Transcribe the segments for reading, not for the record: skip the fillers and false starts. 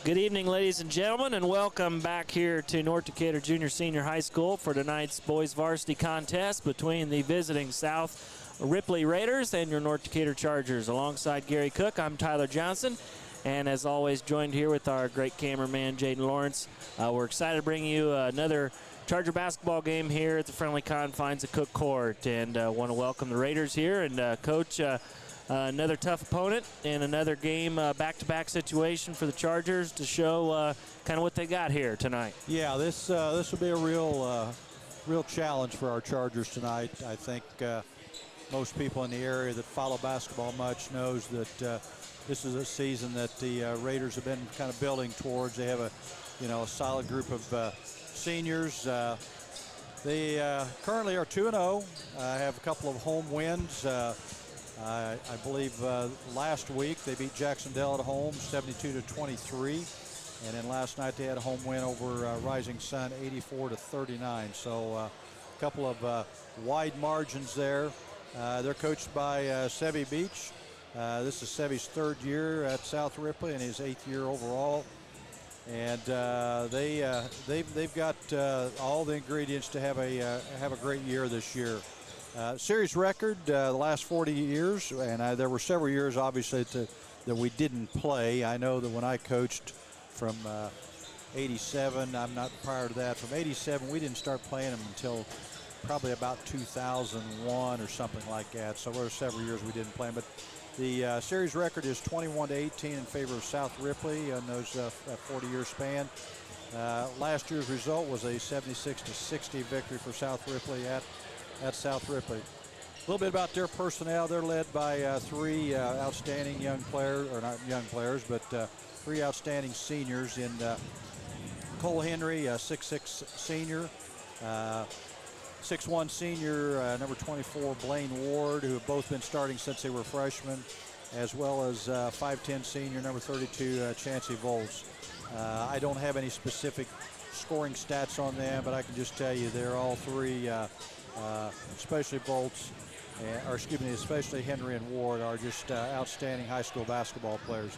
Good evening, ladies and gentlemen, and welcome back here to North Decatur Junior Senior High School for tonight's boys varsity contest between the visiting South Ripley Raiders and your North Decatur Chargers. Alongside Gary Cook, I'm Tyler Johnson, and as always, joined here with our great cameraman, Jaden Lawrence. We're excited to bring you another Charger basketball game here at the friendly confines of Cook Court, and want to welcome the Raiders here. And Coach, another tough opponent and another game, back-to-back situation for the Chargers to show kind of what they got here tonight. Yeah, this will be a real challenge for our Chargers tonight. I think most people in the area that follow basketball much knows that this is a season that the Raiders have been kind of building towards. They have a solid group of seniors. They currently are 2-0. Have a couple of home wins. I believe last week they beat Jacksonville at home 72-23, and then last night they had a home win over Rising Sun 84-39. So a couple of wide margins there. They're coached by Sevi Beach. This is Sevi's third year at South Ripley and his 8th year overall. And they've got all the ingredients to have a great year this year. Series record the last 40 years, and there were several years obviously that we didn't play. I know that when I coached from 87, I'm not prior to that, from 87 we didn't start playing them until probably about 2001 or something like that. So there were several years we didn't play them. But the series record is 21-18 in favor of South Ripley in those that 40-year span. Last year's result was a 76-60 victory for South Ripley at South Ripley. A little bit about their personnel. They're led by three outstanding young players, or not young players, but three outstanding seniors in Cole Henry, a 6'6 senior, 6'1 senior, number 24, Blaine Ward, who have both been starting since they were freshmen, as well as 5'10 senior, number 32, Chancey Volz. I don't have any specific scoring stats on them, but I can just tell you they're all three, especially especially Henry and Ward, are just outstanding high school basketball players.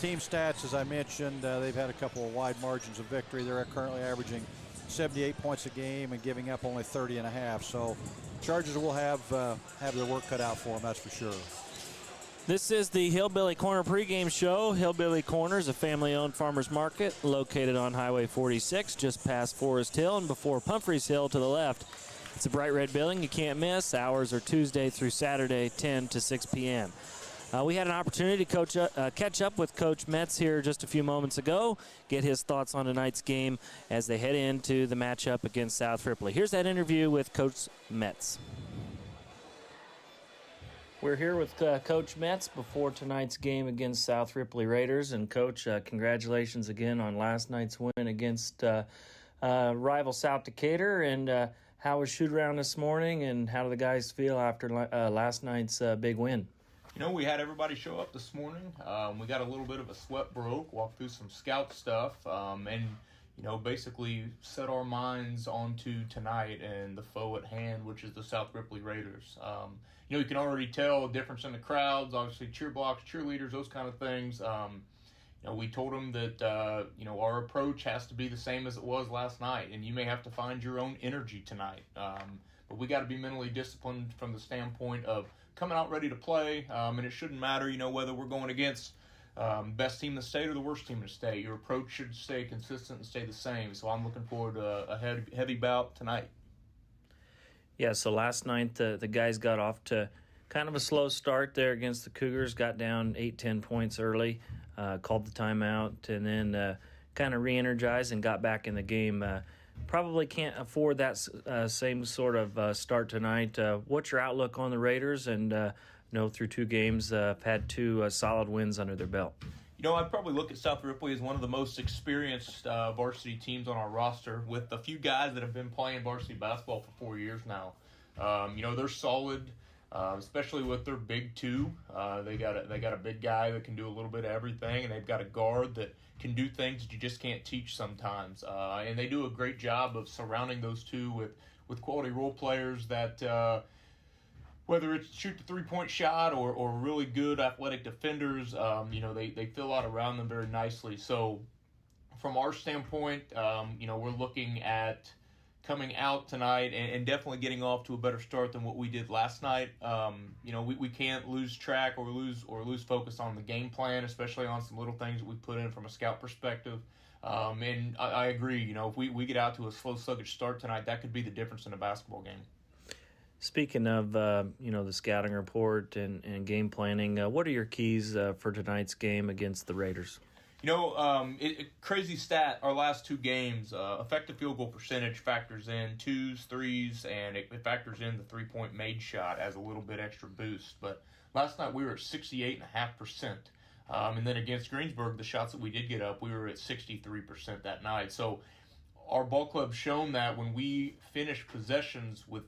Team stats, as I mentioned, they've had a couple of wide margins of victory. They're currently averaging 78 points a game and giving up only 30.5. So Chargers will have their work cut out for them, that's for sure. This is the Hillbilly Corner pregame show. Hillbilly Corner is a family-owned farmers market located on Highway 46, just past Forest Hill and before Pumphrey's Hill to the left. It's a bright red building you can't miss. Hours are Tuesday through Saturday, 10 to 6 p.m. We had an opportunity to catch up with Coach Metz here just a few moments ago, get his thoughts on tonight's game as they head into the matchup against South Ripley. Here's that interview with Coach Metz. We're here with Coach Metz before tonight's game against South Ripley Raiders. And, Coach, congratulations again on last night's win against rival South Decatur. And how was shoot-around this morning, and how do the guys feel after last night's big win? We had everybody show up this morning. We got a little bit of a sweat broke, walked through some scout stuff, and basically set our minds onto tonight and the foe at hand, which is the South Ripley Raiders. You can already tell a difference in the crowds, obviously cheer blocks, cheerleaders, those kind of things. We told them that, our approach has to be the same as it was last night, and you may have to find your own energy tonight. But we got to be mentally disciplined from the standpoint of coming out ready to play, and it shouldn't matter, whether we're going against best team in the state or the worst team in the state. Your approach should stay consistent and stay the same. So I'm looking forward to a heavy bout tonight. Yeah, so last night the guys got off to kind of a slow start there against the Cougars, got down 8-10 points early, called the timeout, and then kind of re-energized and got back in the game. Probably can't afford that same sort of start tonight. What's your outlook on the Raiders? And through two games, had two solid wins under their belt. I'd probably look at South Ripley as one of the most experienced varsity teams on our roster, with a few guys that have been playing varsity basketball for 4 years now. They're solid, especially with their big two. They got a big guy that can do a little bit of everything, and they've got a guard that can do things that you just can't teach sometimes. And they do a great job of surrounding those two with quality role players that whether it's shoot the three-point shot or really good athletic defenders, they fill out around them very nicely. So from our standpoint, we're looking at coming out tonight and definitely getting off to a better start than what we did last night. We can't lose track or lose focus on the game plan, especially on some little things that we put in from a scout perspective. And I agree, if we get out to a slow, sluggish start tonight, that could be the difference in a basketball game. Speaking of, the scouting report and game planning, what are your keys for tonight's game against the Raiders? Crazy stat, our last two games, effective field goal percentage factors in 2s, 3s, and it factors in the three-point made shot as a little bit extra boost. But last night we were at 68.5%. And then against Greensburg, the shots that we did get up, we were at 63% that night. So our ball club's shown that when we finish possessions with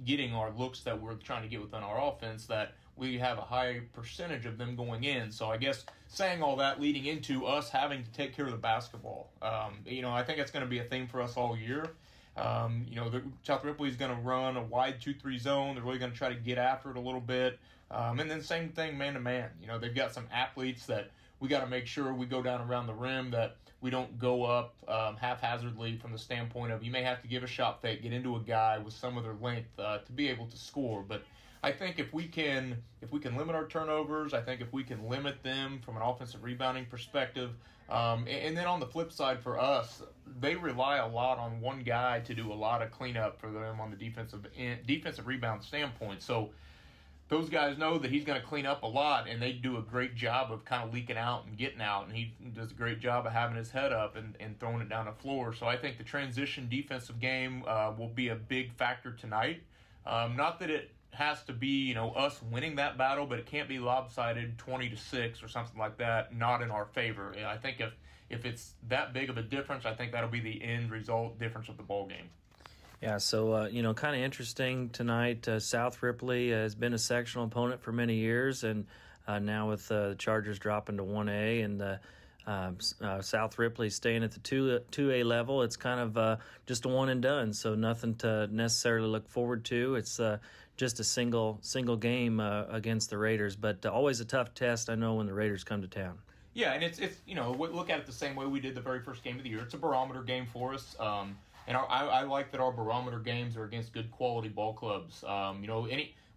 getting our looks that we're trying to get within our offense, that we have a high percentage of them going in. So I guess saying all that leading into us having to take care of the basketball. I think that's going to be a theme for us all year. South Ripley is going to run a wide 2-3 zone. They're really going to try to get after it a little bit. And then same thing man-to-man. They've got some athletes that we got to make sure we go down around the rim, that we don't go up haphazardly from the standpoint of you may have to give a shot fake, get into a guy with some of their length to be able to score. But I think if we can limit our turnovers, I think if we can limit them from an offensive rebounding perspective, and then on the flip side for us, they rely a lot on one guy to do a lot of cleanup for them on the defensive rebound standpoint. So those guys know that he's going to clean up a lot, and they do a great job of kind of leaking out and getting out, and he does a great job of having his head up and throwing it down the floor. So I think the transition defensive game will be a big factor tonight. Not that it has to be, us winning that battle, but it can't be lopsided 20-6 or something like that, not in our favor. I think if it's that big of a difference, I think that'll be the end result difference of the ball game. Yeah, so, kind of interesting tonight. South Ripley has been a sectional opponent for many years, and now with the Chargers dropping to 1A and South Ripley staying at the 2A level, it's kind of just a one and done, so nothing to necessarily look forward to. It's just a single game against the Raiders, but always a tough test, I know, when the Raiders come to town. Yeah, and it's look at it the same way we did the very first game of the year. It's a barometer game for us. And I like that our barometer games are against good quality ball clubs.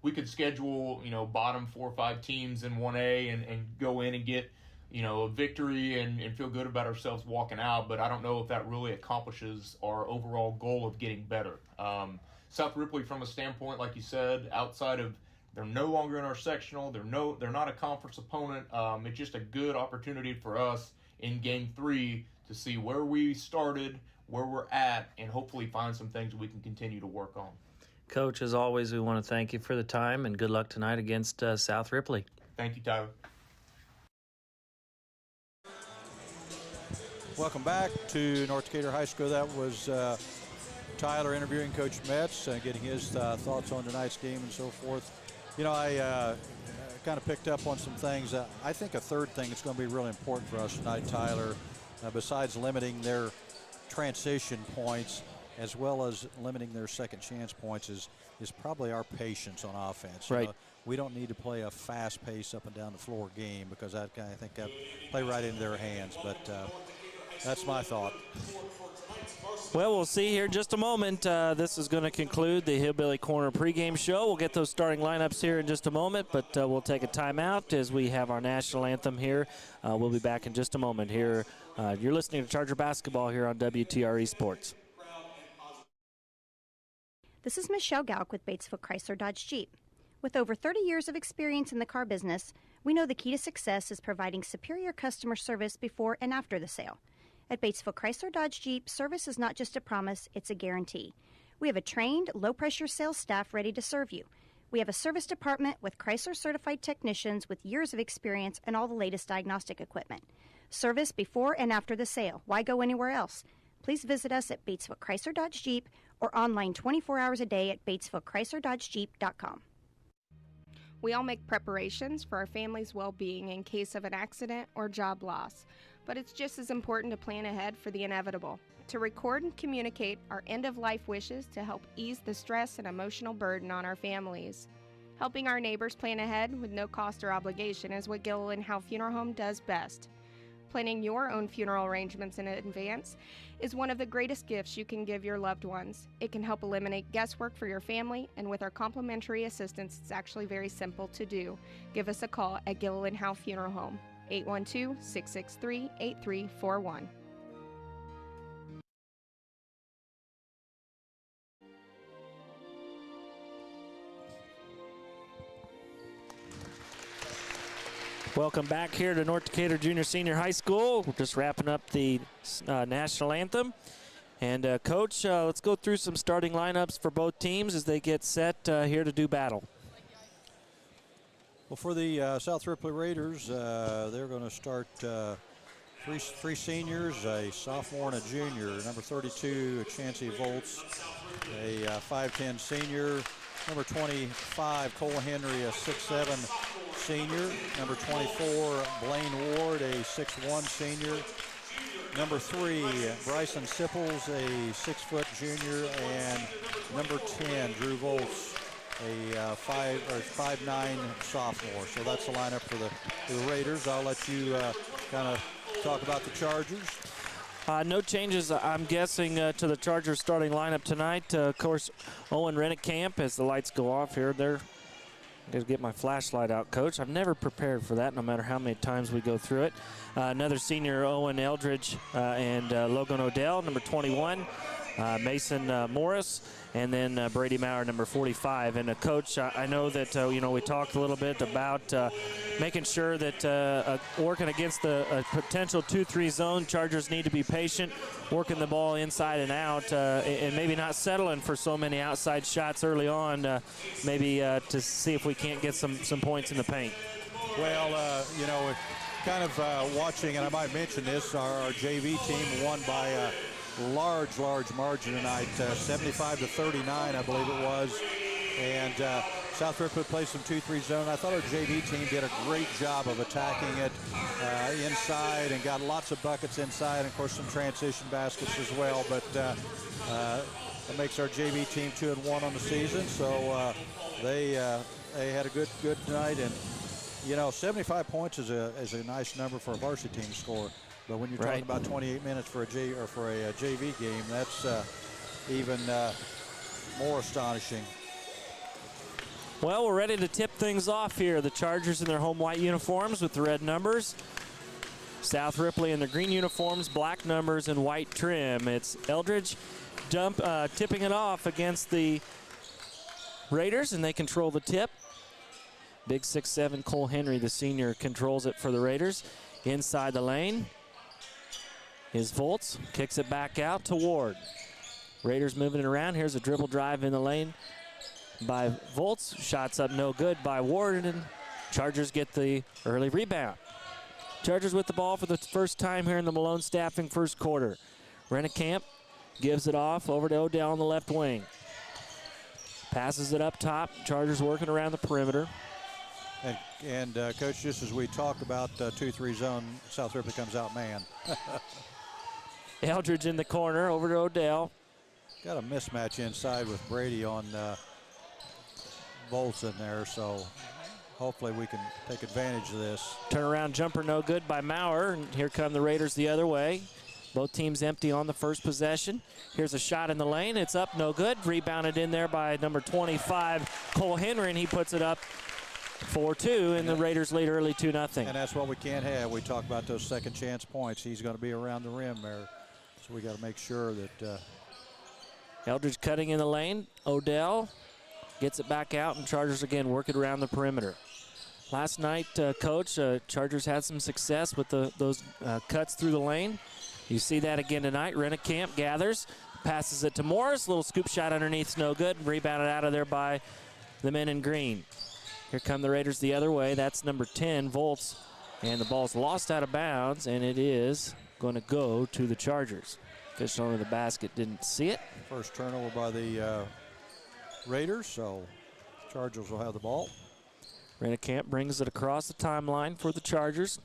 We could schedule, bottom 4 or 5 teams in 1A and go in and get, a victory and feel good about ourselves walking out. But I don't know if that really accomplishes our overall goal of getting better. South Ripley, from a standpoint, like you said, outside of they're no longer in our sectional, they're not a conference opponent. It's just a good opportunity for us in Game 3 to see where we started, where we're at, and hopefully find some things we can continue to work on. Coach, as always, we want to thank you for the time, and good luck tonight against South Ripley. Thank you, Tyler. Welcome back to North Decatur High School. That was Tyler interviewing Coach Metz, getting his thoughts on tonight's game and so forth. I kind of picked up on some things. I think a third thing that's going to be really important for us tonight, Tyler, besides limiting their transition points as well as limiting their second chance points, is probably our patience on offense. Right. We don't need to play a fast pace up and down the floor game, because I think that play right into their hands. But that's my thought. Well, we'll see here in just a moment. This is going to conclude the Hillbilly Corner pregame show. We'll get those starting lineups here in just a moment, but we'll take a timeout as we have our national anthem here. We'll be back in just a moment here. You're listening to Charger Basketball here on WTRE Sports. This is Michelle Gauk with Batesville Chrysler Dodge Jeep. With over 30 years of experience in the car business, we know the key to success is providing superior customer service before and after the sale. At Batesville Chrysler Dodge Jeep, service is not just a promise, it's a guarantee. We have a trained, low-pressure sales staff ready to serve you. We have a service department with Chrysler-certified technicians with years of experience and all the latest diagnostic equipment. Service before and after the sale. Why go anywhere else? Please visit us at Batesville Chrysler Dodge Jeep or online 24 hours a day at BatesvilleChryslerDodgeJeep.com. We all make preparations for our family's well-being in case of an accident or job loss, but it's just as important to plan ahead for the inevitable, to record and communicate our end-of-life wishes to help ease the stress and emotional burden on our families. Helping our neighbors plan ahead with no cost or obligation is what Gilliland Howe Funeral Home does best. Planning your own funeral arrangements in advance is one of the greatest gifts you can give your loved ones. It can help eliminate guesswork for your family, and with our complimentary assistance, it's actually very simple to do. Give us a call at Gilliland Howe Funeral Home, 812-663-8341. Welcome back here to North Decatur Junior Senior High School. We're just wrapping up the national anthem. And Coach, let's go through some starting lineups for both teams as they get set here to do battle. Well, for the South Ripley Raiders, they're going to start three seniors, a sophomore and a junior. Number 32, Chancey Volts, a 5'10 senior. Number 25, Cole Henry, a 6'7 senior. Number 24, Blaine Ward, a 6'1 senior. Number 3, Bryson Sipples, a 6-foot junior. And number 10, Drew Volts, a 5'9 sophomore. So that's the lineup for the Raiders. I'll let you kind of talk about the Chargers. No changes, I'm guessing, to the Chargers starting lineup tonight. Of course, Owen Rennekamp, as the lights go off here, I'm going to get my flashlight out, Coach. I've never prepared for that, no matter how many times we go through it. Another senior, Owen Eldridge, and Logan Odell, number 21. Mason Morris, and then Brady Maurer, number 45. And Coach, I know that we talked a little bit about making sure that working against the potential 2-3 zone, Chargers need to be patient, working the ball inside and out, and maybe not settling for so many outside shots early on, maybe to see if we can't get some points in the paint. Well, kind of watching, and I might mention this, our JV team won by large margin tonight, 75-39, I believe it was. And South Ripley played some 2-3 zone. I thought our JV team did a great job of attacking it inside and got lots of buckets inside, and of course some transition baskets as well. But that makes our JV team 2-1 on the season. So they had a good night, and 75 points is a nice number for a varsity team to score. But when you're talking about 28 minutes for a JV game, that's even more astonishing. Well, we're ready to tip things off here. The Chargers in their home white uniforms with the red numbers. South Ripley in their green uniforms, black numbers, and white trim. It's Eldridge tipping it off against the Raiders, and they control the tip. Big 6'7" Cole Henry, the senior, controls it for the Raiders. Inside the lane is Volts, kicks it back out to Ward. Raiders moving it around. Here's a dribble drive in the lane by Volts. Shots up no good by Ward, and Chargers get the early rebound. Chargers with the ball for the first time here in the Malone Staffing first quarter. Rennekamp gives it off over to Odell on the left wing. Passes it up top. Chargers working around the perimeter. And Coach, just as we talked about 2-3 zone, South Ripley comes out man. Eldridge in the corner, over to Odell. Got a mismatch inside with Brady on Volts in there, so hopefully we can take advantage of this. Turnaround jumper no good by Maurer, and here come the Raiders the other way. Both teams empty on the first possession. Here's a shot in the lane. It's up, no good. Rebounded in there by number 25, Cole Henry, and he puts it up 4-2, and the Raiders lead early 2-0. And that's what we can't have. We talk about those second chance points. He's going to be around the rim there, so we got to make sure that. Eldridge cutting in the lane. Odell gets it back out, and Chargers again working around the perimeter. Last night, Coach, Chargers had some success with those cuts through the lane. You see that again tonight. Rennekamp gathers, passes it to Morris. Little scoop shot underneath, no good. Rebounded out of there by the men in green. Here come the Raiders the other way. That's number 10, Volts. And the ball's lost out of bounds, and it is going to go to the Chargers. Fish under the basket, didn't see it. First turnover by the Raiders, so Chargers will have the ball. Rennekamp brings it across the timeline for the Chargers.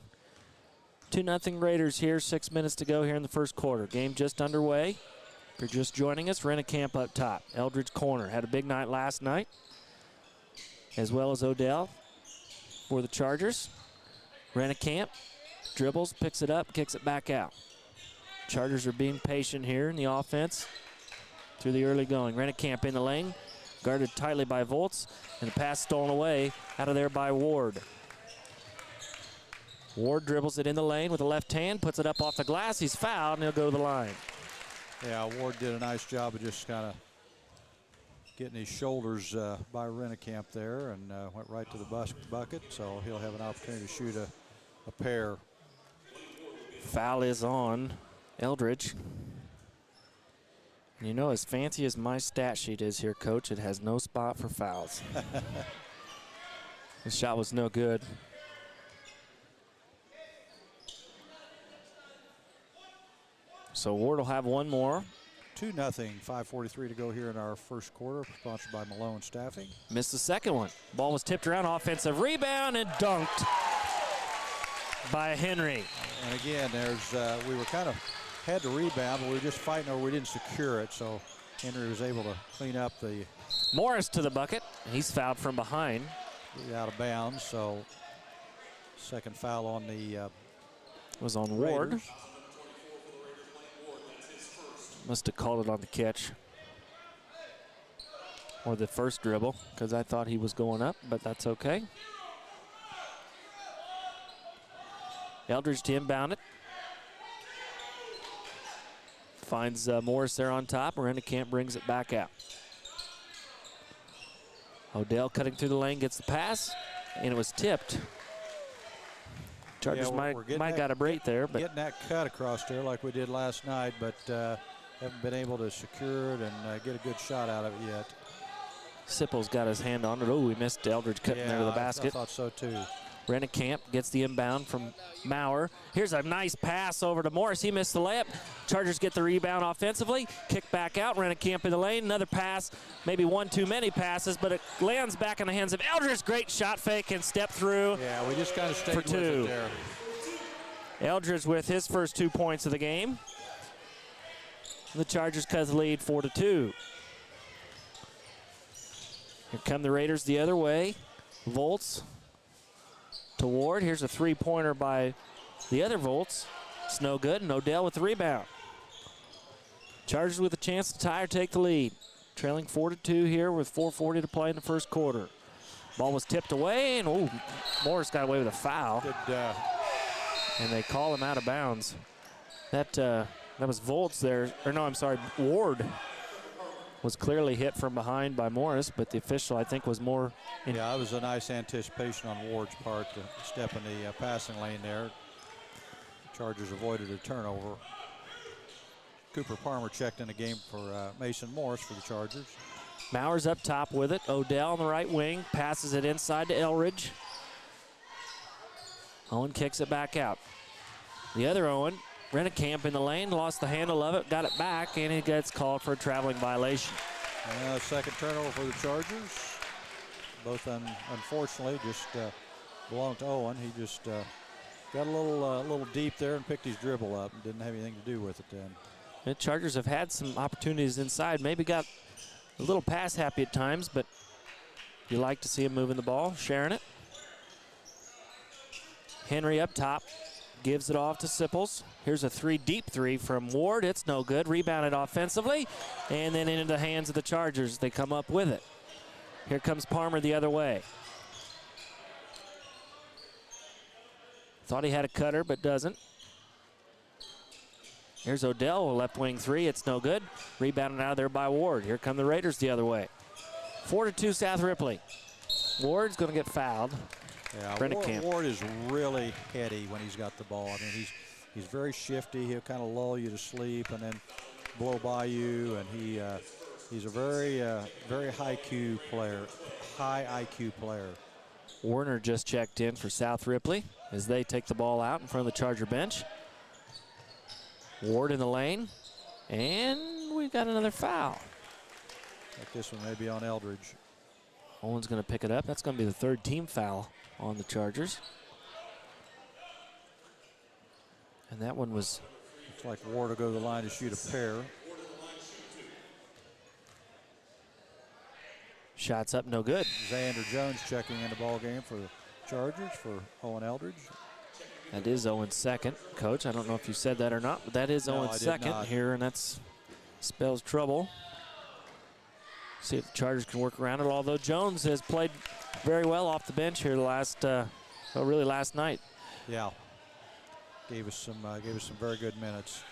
2-0 Raiders here, 6 minutes to go here in the first quarter. Game just underway. If you're just joining us, Rennekamp up top. Eldridge corner, had a big night last night, as well as Odell for the Chargers. Rennekamp Dribbles, picks it up, kicks it back out. Chargers are being patient here in the offense through the early going. Rennekamp in the lane, guarded tightly by Volts, and the pass stolen away out of there by Ward. Ward dribbles it in the lane with the left hand, puts it up off the glass. He's fouled, and he'll go to the line. Yeah, Ward did a nice job of just kind of getting his shoulders by Rennekamp there, and went right to the bucket, so he'll have an opportunity to shoot a pair. Foul is on Eldridge. And you know, as fancy as my stat sheet is here, Coach, it has no spot for fouls. The shot was no good. So Ward will have one more. 2-0, 5:43 to go here in our first quarter, sponsored by Malone Staffing. Missed the second one. Ball was tipped around, offensive rebound, and dunked by Henry. And again, we were kind of had to rebound, but we were just fighting or we didn't secure it, so Henry was able to clean up the... Morris to the bucket. He's fouled from behind. Out of bounds, so second foul on the was on Ward. Raiders. Must have called it on the catch. Or the first dribble, because I thought he was going up, but that's okay. Eldridge to inbound it. Finds Morris there on top. Rennekamp brings it back out. Odell cutting through the lane, gets the pass, and it was tipped. Chargers might got a break there, but getting that cut across there like we did last night, but haven't been able to secure it and get a good shot out of it yet. Sipple's got his hand on it. Oh, we missed Eldridge cutting there to the basket. I thought so too. Rennekamp gets the inbound from Maurer. Here's a nice pass over to Morris. He missed the layup. Chargers get the rebound offensively. Kick back out. Rennekamp in the lane. Another pass. Maybe one too many passes, but it lands back in the hands of Eldridge. Great shot fake and step through. Yeah, we just kind of stayed for with two. it there. Eldridge with his first 2 points of the game. The Chargers cut the lead 4-2. Here come the Raiders the other way. Volts to Ward. Here's a three-pointer by the other Volts. It's no good, and Odell with the rebound. Chargers with a chance to tie or take the lead. Trailing 4-2 here with 4:40 to play in the first quarter. Ball was tipped away, and Morris got away with a foul. Good, and they call him out of bounds. That was Volts there, or no, I'm sorry, Ward was clearly hit from behind by Morris, but the official, I think, was more... Yeah, it was a nice anticipation on Ward's part to step in the passing lane there. Chargers avoided a turnover. Cooper Palmer checked in the game for Mason Morris for the Chargers. Maurer's up top with it. Odell on the right wing, passes it inside to Eldridge. Owen kicks it back out. The other Owen, Rennekamp in the lane, lost the handle of it, got it back, and he gets called for a traveling violation. Second turnover for the Chargers. Both unfortunately just belong to Owen. He just got a little deep there and picked his dribble up and didn't have anything to do with it then. The Chargers have had some opportunities inside, maybe got a little pass happy at times, but you like to see him moving the ball, sharing it. Henry up top. Gives it off to Sipples. Here's a deep three from Ward. It's no good. Rebounded offensively. And then into the hands of the Chargers. They come up with it. Here comes Palmer the other way. Thought he had a cutter, but doesn't. Here's Odell, a left wing three. It's no good. Rebounded out of there by Ward. Here come the Raiders the other way. 4-2 South Ripley. Ward's going to get fouled. Yeah, Ward is really heady when he's got the ball. I mean, he's very shifty. He'll kind of lull you to sleep and then blow by you. And he's a very high IQ player. Warner just checked in for South Ripley as they take the ball out in front of the Charger bench. Ward in the lane, and we've got another foul. Like this one may be on Eldridge. Owen's going to pick it up. That's going to be the third team foul on the Chargers. And that one was... Looks like Ward will go to the line to shoot a pair. Shots up, no good. Xander Jones checking in the ball game for the Chargers for Owen Eldridge. That is Owen's second, Coach. I don't know if you said that or not, but that is No, Owen's I did second not. here, and that's spells trouble. See if the Chargers can work around it, although Jones has played very well off the bench here last night. Yeah. Gave us some very good minutes.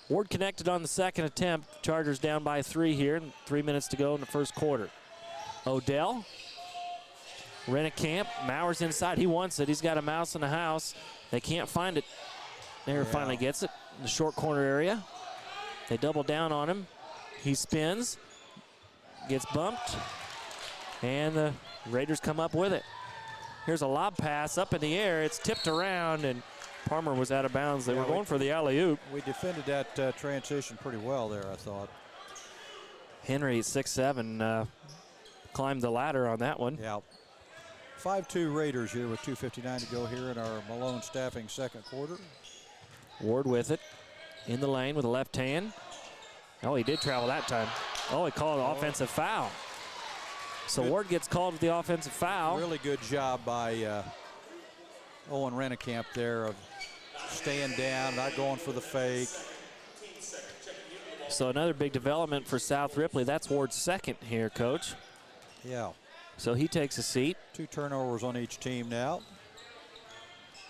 Ward connected on the second attempt. Chargers down by 3 here, and 3 minutes to go in the first quarter. Odell. Rennekamp, Mauer's inside. He wants it. He's got a mouse in the house. They can't find it. There, finally gets it in the short corner area. They double down on him. He spins, gets bumped, and the Raiders come up with it. Here's a lob pass up in the air. It's tipped around, and Palmer was out of bounds. They were going for the alley-oop. We defended that transition pretty well there, I thought. Henry, 6'7", climbed the ladder on that one. Yeah. 5-2 Raiders here with 2:59 to go here in our Malone staffing second quarter. Ward with it in the lane with a left hand. Oh, he did travel that time. Oh, he called an offensive foul. So Ward gets called with the offensive foul. Really good job by Owen Rennekamp there of staying down, not going for the fake. So another big development for South Ripley. That's Ward's second here, Coach. Yeah. So he takes a seat. 2 turnovers on each team now.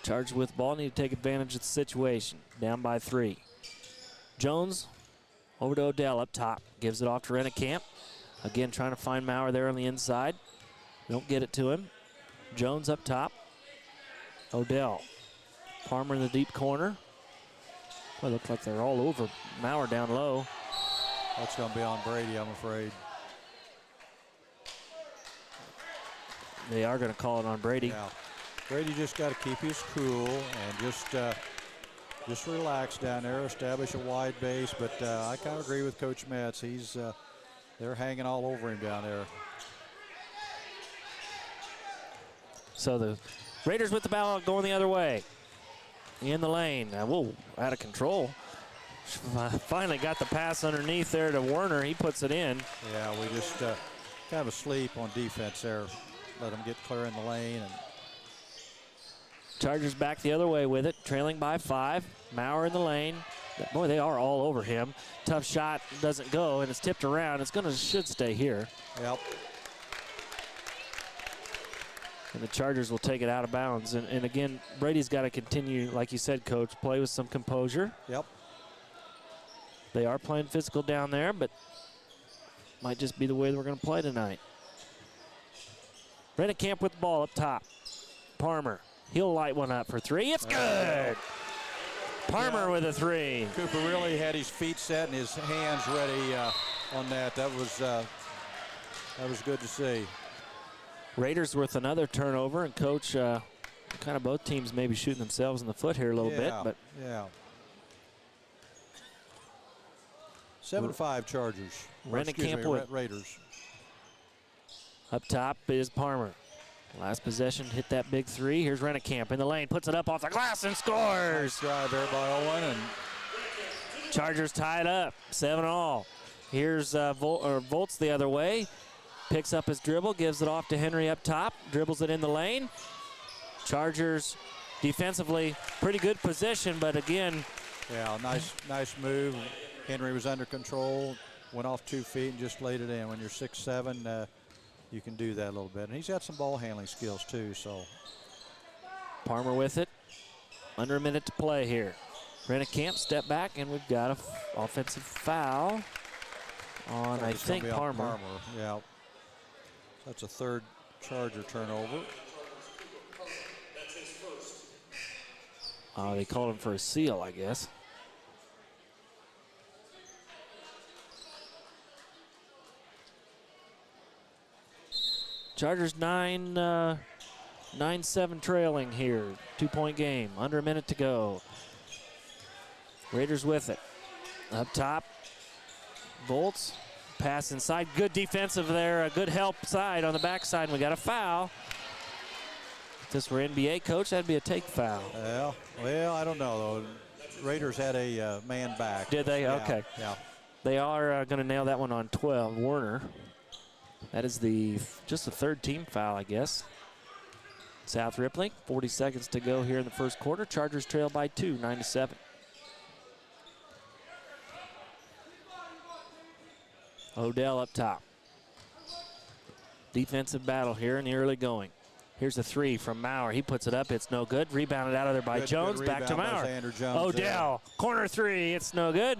Charged with ball, need to take advantage of the situation. Down by 3. Jones over to Odell up top. Gives it off to Rennekamp. Again, trying to find Mauer there on the inside. Don't get it to him. Jones up top. Odell. Palmer in the deep corner. Well, looks like they're all over Mauer down low. That's going to be on Brady, I'm afraid. They are going to call it on Brady. Yeah. Brady just got to keep his cool and just relax down there, establish a wide base. But I kind of agree with Coach Metz. They're hanging all over him down there. So the Raiders with the ball going the other way. In the lane. Whoa, out of control. Finally got the pass underneath there to Werner. He puts it in. Yeah, we just kind of asleep on defense there. Let them get clear in the lane. And Chargers back the other way with it, trailing by 5. Mauer in the lane. Boy, they are all over him. Tough shot, doesn't go, and it's tipped around. Should stay here. Yep. And the Chargers will take it out of bounds. And again, Brady's got to continue, like you said, Coach, play with some composure. Yep. They are playing physical down there, but might just be the way we're going to play tonight. Rennekamp with the ball up top. Palmer, he'll light one up for 3. It's good. Palmer with a 3. Cooper really had his feet set and his hands ready on that. That was good to see. Raiders with another turnover, and Coach, kind of both teams maybe shooting themselves in the foot here a little bit. But yeah. 7-5 Chargers. Rennekamp with Raiders. Up top is Palmer. Last possession, hit that big 3. Here's Rennekamp in the lane, puts it up off the glass and scores. Nice drive there by Owen. And Chargers tied up, 7-all. Here's Volts the other way. Picks up his dribble, gives it off to Henry up top, dribbles it in the lane. Chargers defensively, pretty good position, but again. Yeah, nice move. Henry was under control, went off 2 feet and just laid it in. When you're 6'7", you can do that a little bit. And he's got some ball handling skills too, so. Palmer with it. Under a minute to play here. Rennekamp step back, and we've got an offensive foul on, I think, Palmer. Yeah. That's a 3rd Charger turnover. They called him for a seal, I guess. Chargers 9-7 trailing here. 2-point game. Under a minute to go. Raiders with it. Up top. Volts. Pass inside. Good defensive there. A good help side on the backside. And we got a foul. If this were NBA, Coach, that'd be a take foul. Well, I don't know, though. Raiders had a man back. Did they? Yeah, okay. Yeah. They are going to nail that one on 12. Werner. That is just the 3rd team foul, I guess. South Ripley, 40 seconds to go here in the first quarter. Chargers trail by 2, 9-7. Odell up top. Defensive battle here in the early going. Here's a three from Maurer. He puts it up. It's no good. Rebounded out of there by Jones. Back to Maurer. Odell. Corner three. It's no good.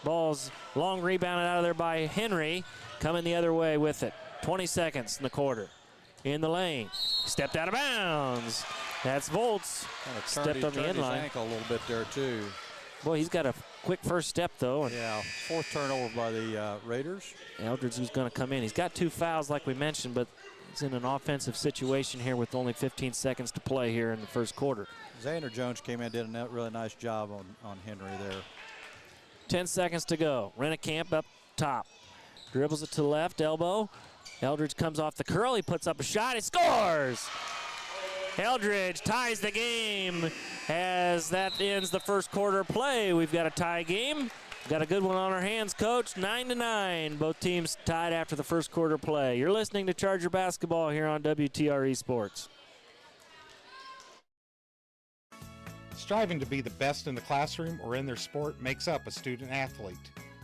Ball's long rebounded out of there by Henry. Coming the other way with it. 20 seconds in the quarter. In the lane. Stepped out of bounds. That's Volts. Stepped on the end line. Ankle a little bit there, too. Boy, he's got a quick first step, though. Yeah, fourth turnover by the Raiders. Eldridge was going to come in. He's got 2 fouls, like we mentioned, but he's in an offensive situation here with only 15 seconds to play here in the first quarter. Xander Jones came in and did a really nice job on Henry there. 10 seconds to go. Rennekamp up top. Dribbles it to the left, elbow. Eldridge comes off the curl. He puts up a shot. He scores! Eldridge ties the game as that ends the first quarter play. We've got a tie game. Got a good one on our hands, Coach. 9-9. Both teams tied after the first quarter play. You're listening to Charger Basketball here on WTRE Sports. Striving to be the best in the classroom or in their sport makes up a student athlete.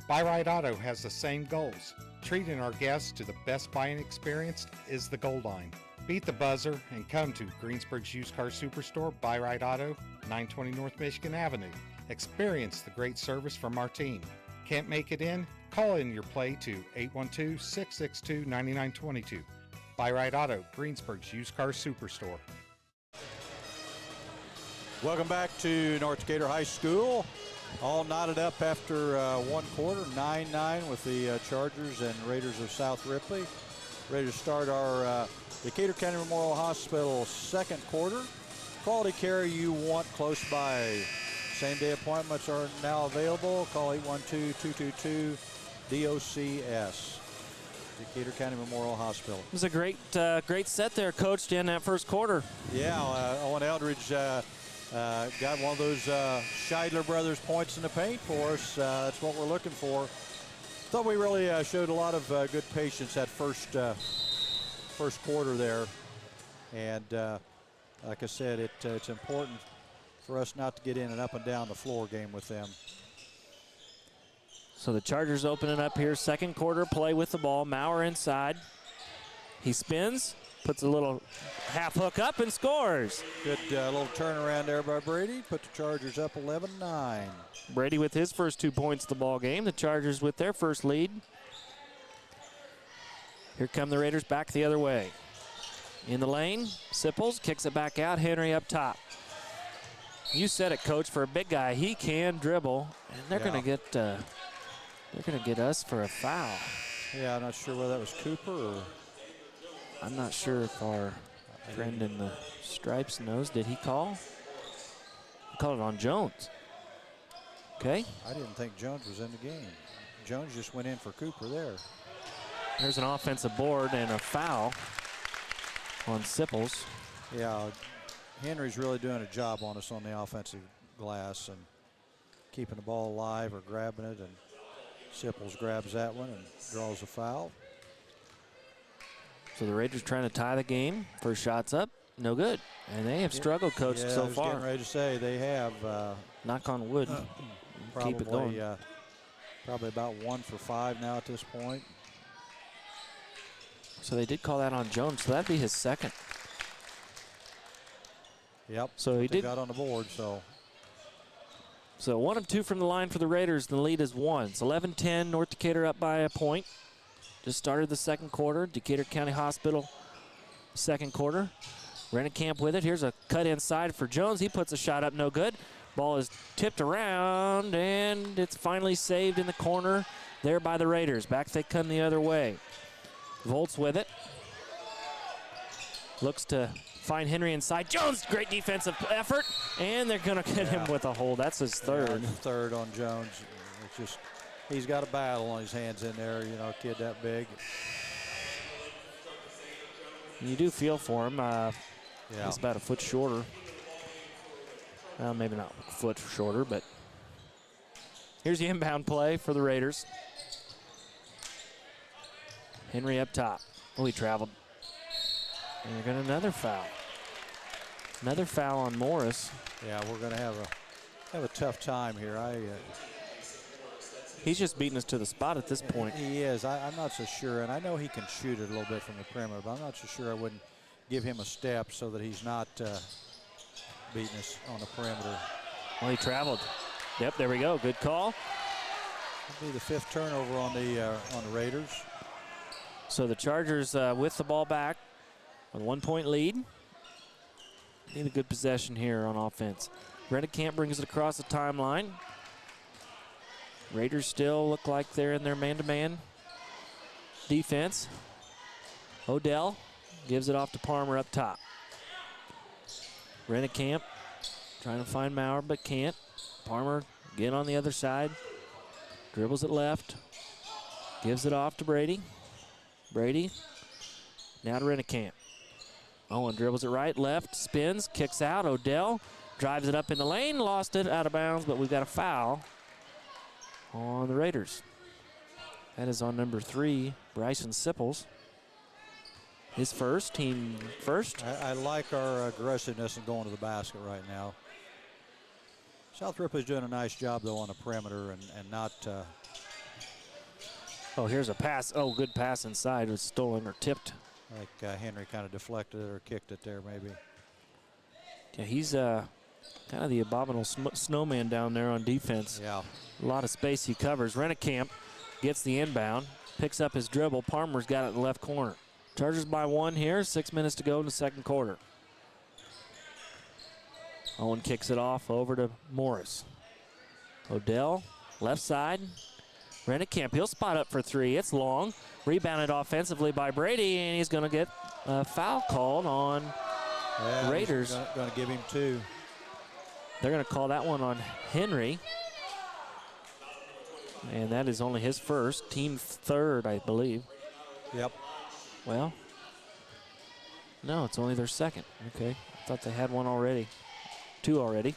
Buy-Right Auto has the same goals. Treating our guests to the best buying experience is the goal line. Beat the buzzer and come to Greensburg's Used Car Superstore, Buy-Right Auto, 920 North Michigan Avenue. Experience the great service from our team. Can't make it in? Call in your play to 812-662-9922. Buy-Right Auto, Greensburg's Used Car Superstore. Welcome back to North Decatur High School. All knotted up after one quarter, 9-9 with the Chargers and Raiders of South Ripley. Ready to start our Decatur County Memorial Hospital second quarter. Quality care you want close by. Same-day appointments are now available. Call 812-222-DOCS. Decatur County Memorial Hospital. It was a great set there, Coach, to end that first quarter. Yeah, Owen Eldridge got one of those Scheidler brothers points in the paint for us. That's what we're looking for. Thought we really showed a lot of good patience that first quarter there. And like I said, it's important for us not to get in an up and down the floor game with them. So the Chargers opening up here, second quarter play with the ball. Maurer inside. He spins, puts a little half hook up and scores. Good little turnaround there by Brady. Put the Chargers up 11-9. Brady with his first 2 points of the ball game. The Chargers with their first lead. Here come the Raiders back the other way. In the lane, Sipples kicks it back out. Henry up top. You said it, Coach. For a big guy, he can dribble, and they're going to get us for a foul. Yeah, I'm not sure whether that was Cooper or. I'm not sure if our friend in the stripes knows. Did he call? He called it on Jones. Okay. I didn't think Jones was in the game. Jones just went in for Cooper there. There's an offensive board and a foul on Sipples. Yeah, Henry's really doing a job on us on the offensive glass and keeping the ball alive or grabbing it, and Sipples grabs that one and draws a foul. So the Raiders trying to tie the game. First shot's up, no good. And they have struggled, Coach, so far. I was getting ready to say they have. Knock on wood. Probably, keep it going. Probably about 1 for 5 now at this point. So they did call that on Jones, so that'd be his second. Yep. So he did. Got on the board, so. So 1 of 2 from the line for the Raiders. The lead is 1. It's 11-10. North Decatur up by a point. Just started the second quarter. Decatur County Hospital, second quarter. Rennekamp with it. Here's a cut inside for Jones. He puts a shot up, no good. Ball is tipped around, and it's finally saved in the corner there by the Raiders. Back they come the other way. Volts with it. Looks to find Henry inside. Jones, great defensive effort, and they're going to get him with a hold. That's his third. Yeah, third on Jones. It's just, he's got a battle on his hands in there, you know, a kid that big. You do feel for him. Yeah. He's about a foot shorter. Well, maybe not a foot shorter, but here's the inbound play for the Raiders. Henry up top. Oh, he traveled. And they're going to another foul. Another foul on Morris. Yeah, we're going to have a tough time here. He's just beating us to the spot at this point. He is. I'm not so sure, and I know he can shoot it a little bit from the perimeter, but I'm not so sure I wouldn't give him a step so that he's not beating us on the perimeter. Well, he traveled. Yep, there we go. Good call. It'll be the 5th turnover on the Raiders. So the Chargers with the ball back with a 1-point lead. Need a good possession here on offense. Rennekamp brings it across the timeline. Raiders still look like they're in their man-to-man defense. Odell gives it off to Palmer up top. Rennekamp trying to find Maurer but can't. Palmer again on the other side. Dribbles it left. Gives it off to Brady. Brady now to Rennekamp. Owen dribbles it right, left, spins, kicks out. Odell drives it up in the lane, lost it out of bounds, but we've got a foul on the Raiders. That is on number 3, Bryson Sipples. His first, team first. I like our aggressiveness in going to the basket right now. South Ripley's doing a nice job, though, on the perimeter and not... Oh, here's a pass. Oh, good pass inside. It was stolen or tipped. I think Henry kind of deflected it or kicked it there, maybe. Yeah, he's kind of the abominable snowman down there on defense. Yeah. A lot of space he covers. Rennekamp gets the inbound, picks up his dribble. Palmer's got it in the left corner. Chargers by 1 here. 6 minutes to go in the second quarter. Owen kicks it off over to Morris. Odell, left side. Rennekamp, he'll spot up for 3. It's long. Rebounded offensively by Brady, and he's going to get a foul called on Raiders. Going to give him 2. They're going to call that one on Henry. And that is only his first. Team 3rd, I believe. Yep. Well, no, it's only their 2nd. Okay. I thought they had 1 already. 2 already.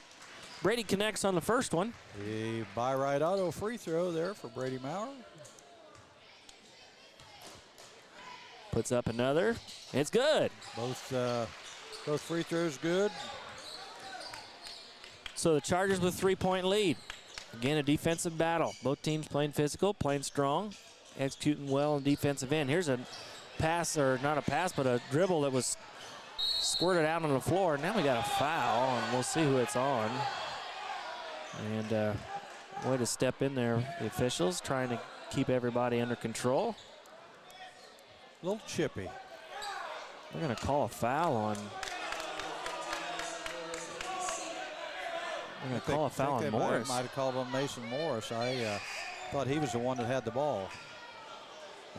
Brady connects on the first one. The by right auto free throw there for Brady Maurer. Puts up another. It's good. Both free throws good. So the Chargers with 3-point lead. Again, a defensive battle. Both teams playing physical, playing strong, executing well on defensive end. Here's a pass, or not a pass, but a dribble that was squirted out on the floor. Now we got a foul, and we'll see who it's on. And way to step in there, the officials, trying to keep everybody under control. A little chippy. They're going to call a foul on... They're going to call a foul on Morris. Might have called on Mason Morris. I thought he was the one that had the ball.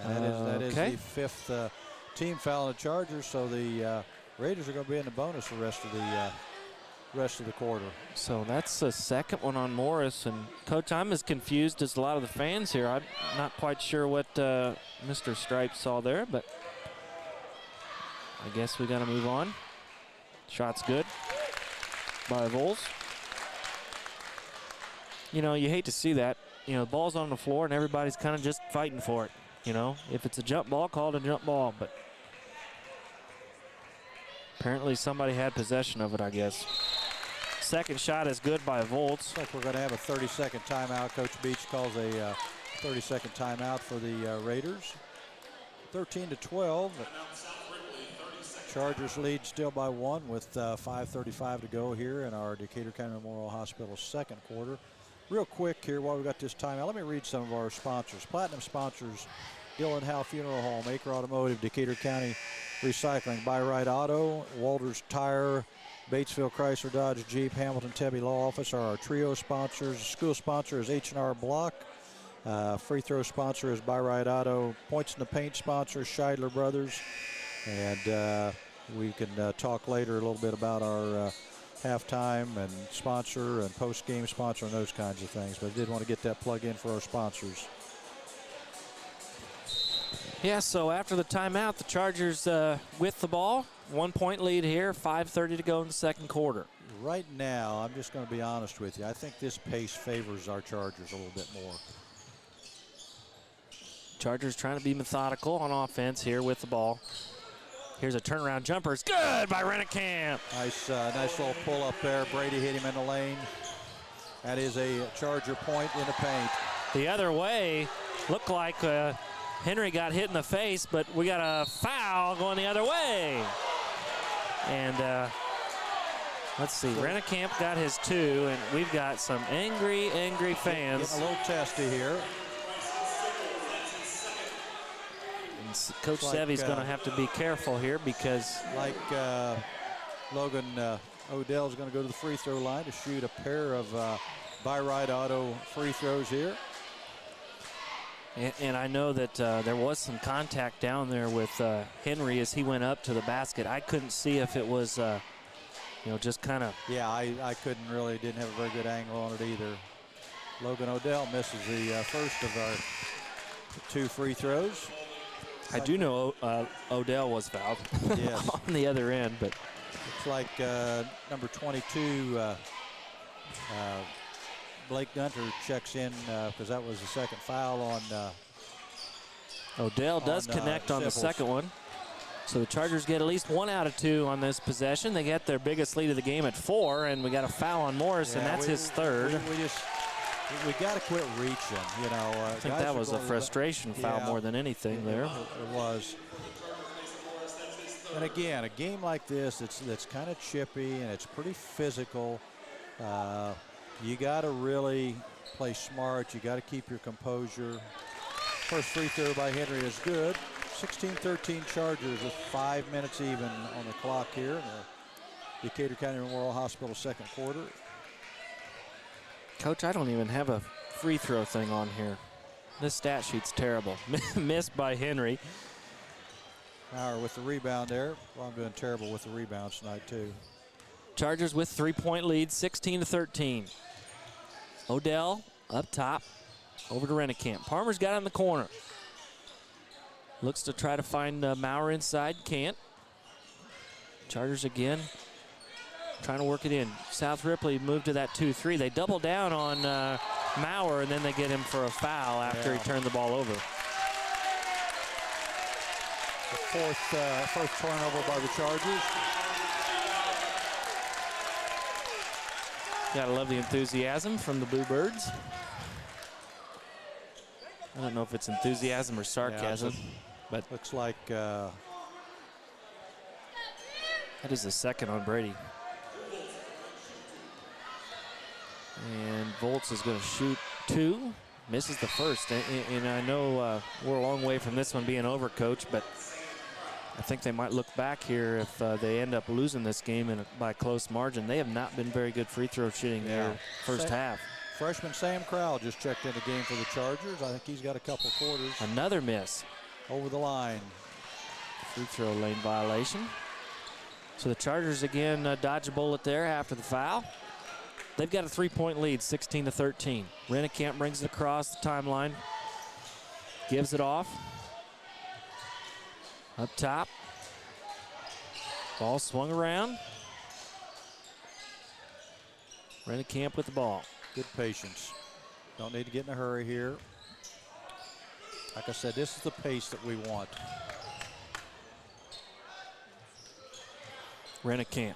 And that is the 5th team foul on the Chargers, so the Raiders are going to be in the bonus the rest of the quarter. So that's the 2nd one on Morris. And Coach, I'm as confused as a lot of the fans here. I'm not quite sure what Mr. Stripes saw there, but I guess we got to move on. Shot's good by Vols. You know, you hate to see that. You know, the ball's on the floor and everybody's kind of just fighting for it. You know, if it's a jump ball, call it a jump ball. But apparently somebody had possession of it, I guess. Second shot is good by Volts. Looks like we're going to have a 30-second timeout. Coach Beach calls a 30-second timeout for the Raiders. 13-12. Chargers lead still by 1 with 5:35 to go here in our Decatur County Memorial Hospital second quarter. Real quick here while we got this timeout, let me read some of our sponsors. Platinum sponsors: Gillen Howe Funeral Home, Acre Automotive, Decatur County Recycling, By Right Auto, Walters Tire, Batesville Chrysler Dodge Jeep, Hamilton Tebby Law Office are our trio sponsors. School sponsor is H&R Block. Free throw sponsor is By Right Auto. Points in the Paint sponsor is Scheidler Brothers. And we can talk later a little bit about our halftime and sponsor and post-game sponsor and those kinds of things. But I did want to get that plug in for our sponsors. Yeah, so after the timeout, the Chargers with the ball. 1-point lead here, 5:30 to go in the second quarter. Right now, I'm just going to be honest with you. I think this pace favors our Chargers a little bit more. Chargers trying to be methodical on offense here with the ball. Here's a turnaround jumper. It's good by Rennekamp. Nice little pull up there. Brady hit him in the lane. That is a Charger point in the paint. The other way, looked like Henry got hit in the face, but we got a foul going the other way. And let's see, Rennekamp got his 2, and we've got some angry fans. Getting a little testy here. Coach Sevy's going to have to be careful here because Logan Odell's going to go to the free throw line to shoot a pair of by right auto free throws here. And I know that there was some contact down there with Henry as he went up to the basket. I couldn't see if it was, just kind of. Yeah, I didn't have a very good angle on it either. Logan Odell misses the first of our 2 free throws. I do know Odell was fouled yes. on the other end, but looks like number 22, Blake Gunter checks in because that was the second foul on. Odell does connect on the second one. So the Chargers get at least 1 out of 2 on this possession. They get their biggest lead of the game at 4, and we got a foul on Morris, and that's his third. We got to quit reaching, I think that was a frustration foul more than anything there. It was. And again, a game like this, that's kind of chippy and it's pretty physical. You got to really play smart. You got to keep your composure. First free throw by Henry is good. 16-13 Chargers with 5 minutes even on the clock here in the Decatur County Memorial Hospital second quarter. Coach, I don't even have a free throw thing on here. This stat sheet's terrible. Missed by Henry. Maurer with the rebound there. Well, I'm doing terrible with the rebounds tonight, too. Chargers with 3-point lead, 16-13. Odell up top, over to Rennekamp. Palmer's got it in the corner. Looks to try to find Maurer inside, can't. Chargers again trying to work it in. South Ripley moved to that 2-3. They double down on Maurer, and then they get him for a foul after he turned the ball over. The fourth turnover by the Chargers. Gotta love the enthusiasm from the Bluebirds. I don't know if it's enthusiasm or sarcasm, but looks like that is the second on Brady. And Volts is going to shoot 2, misses the first. And I know we're a long way from this one being over, Coach, but I think they might look back here if they end up losing this game by a close margin. They have not been very good free throw shooting here first half. Freshman Sam Crowell just checked in the game for the Chargers. I think he's got a couple quarters. Another miss. Over the line. Free throw lane violation. So the Chargers again dodge a bullet there after the foul. They've got a 3-point lead, 16-13. Rennekamp brings it across the timeline. Gives it off. Up top. Ball swung around. Rennekamp with the ball. Good patience. Don't need to get in a hurry here. Like I said, this is the pace that we want. Rennekamp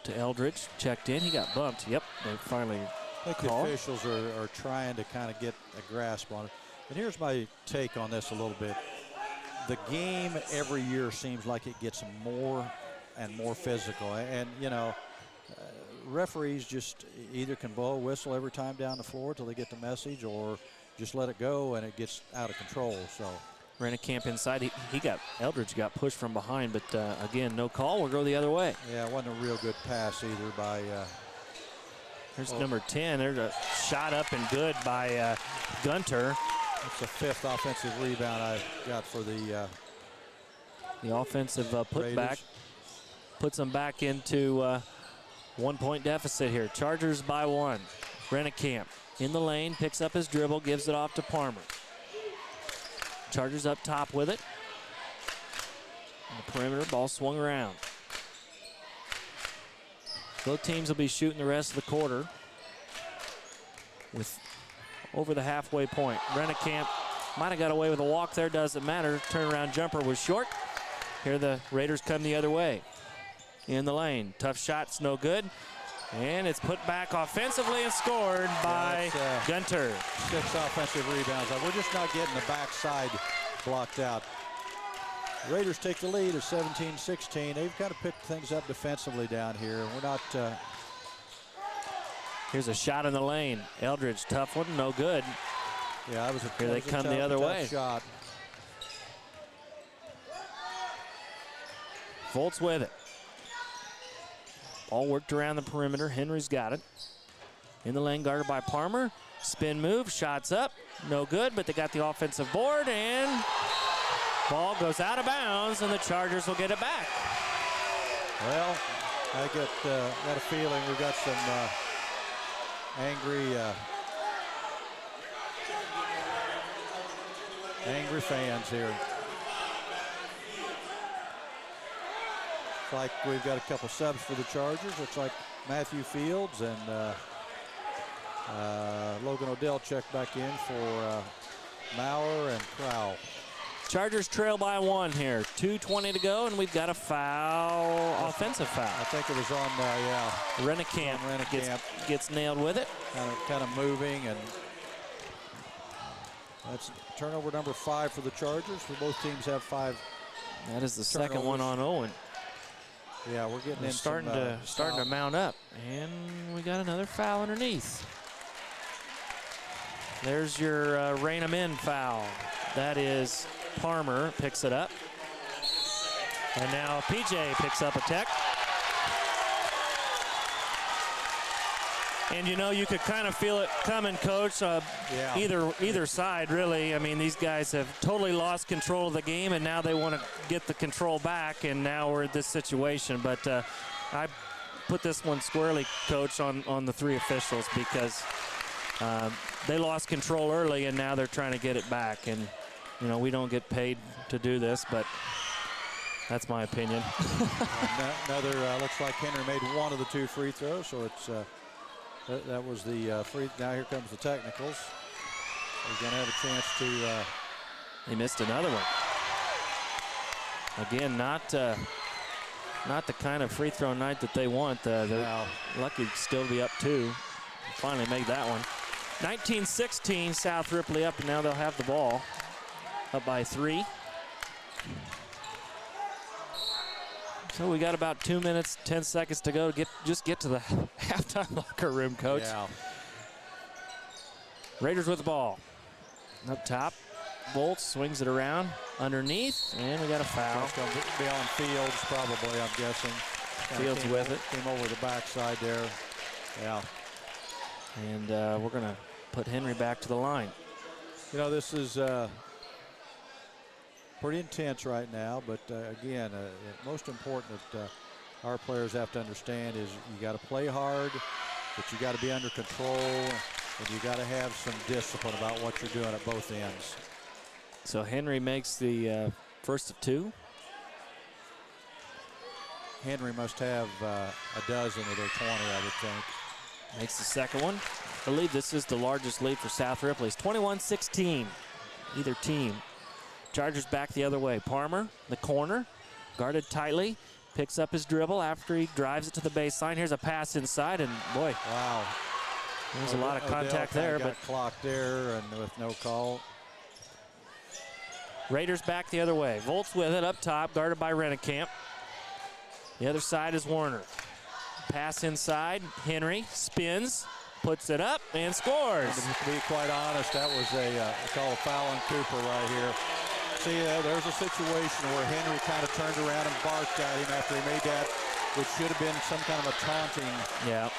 to Eldridge, checked in. He got bumped. Yep, they finally I think the officials are trying to kind of get a grasp on it. And here's my take on this a little bit. The game every year seems like it gets more and more physical. And, referees just either can blow a whistle every time down the floor till they get the message, or just let it go and it gets out of control. So Rennekamp inside. Eldridge got pushed from behind, but again, no call. We'll go the other way. Yeah, it wasn't a real good pass either by. There's number 10. There's a shot up and good by Gunter. That's the 5th offensive rebound I got for the offensive putback. Puts them back into 1-point deficit here. Chargers by 1. Rennekamp in the lane, picks up his dribble, gives it off to Palmer. Chargers up top with it. On the perimeter, ball swung around. Both teams will be shooting the rest of the quarter with over the halfway point. Rennekamp might have got away with a walk there, doesn't matter. Turnaround jumper was short. Here the Raiders come the other way. In the lane. Tough shot's no good. And it's put back offensively and scored by Gunter. 6 offensive rebounds. We're just not getting the backside blocked out. Raiders take the lead at 17-16. They've kind of picked things up defensively down here. We're not... Here's a shot in the lane. Eldridge, tough one, no good. Yeah, that was a Here they come the other way. Shot. Volts with it. Ball worked around the perimeter. Henry's got it. In the lane, guarded by Palmer. Spin move, shots up. No good, but they got the offensive board, and ball goes out of bounds, and the Chargers will get it back. Well, I got a feeling we've got some angry fans here. It's like we've got a couple subs for the Chargers. Looks like Matthew Fields and Logan Odell checked back in for Maurer and Crowell. Chargers trail by 1 here. 2:20 to go, and we've got a foul, offensive foul. I think it was on, Rennekamp gets nailed with it. Kind of moving, and that's turnover number 5 for the Chargers. Both teams have 5. That is the second one on Owen. Yeah, we're getting in starting to mount up, and we got another foul underneath. There's your rein 'em in foul. That is Palmer picks it up, and now PJ picks up a tech. And you know, you could kind of feel it coming, Coach. Either side, really. I mean, these guys have totally lost control of the game, and now they want to get the control back, and now we're in this situation. But I put this one squarely, Coach, on the 3 officials, because they lost control early, and now they're trying to get it back. And, you know, we don't get paid to do this, but that's my opinion. Another, looks like Henry made one of the 2 free throws, so it's... That was the free. Now here comes the technicals. We're going to have a chance to... He missed another one. Again, not the kind of free throw night that they want. They're lucky to still be up 2. Finally made that one. 19-16, South Ripley up, and now they'll have the ball. Up by 3. So we got about 2 minutes, 10 seconds to go. Just get to the halftime locker room, Coach. Yeah. Raiders with the ball. Up top, Volts swings it around underneath, and we got a foul. It's going to be on Fields, probably, I'm guessing. Fields with it. Came over the backside there. Yeah. And we're going to put Henry back to the line. You know, this is pretty intense right now, but again, most important that our players have to understand is you got to play hard, but you got to be under control, and you got to have some discipline about what you're doing at both ends. So Henry makes the first of 2. Henry must have a dozen of their 20, I would think. Makes the second one. I believe this is the largest lead for South Ripley. It's 21-16, either team. Chargers back the other way. Palmer, the corner, guarded tightly, picks up his dribble after he drives it to the baseline. Here's a pass inside, and boy, wow, there's a lot of contact there, but clocked there and with no call. Raiders back the other way. Volts with it up top, guarded by Rennekamp. The other side is Warner. Pass inside. Henry spins, puts it up, and scores. And to be quite honest, that was I call a foul on Cooper right here. See, there's a situation where Henry kind of turned around and barked at him after he made that, which should have been some kind of a taunting. Yeah.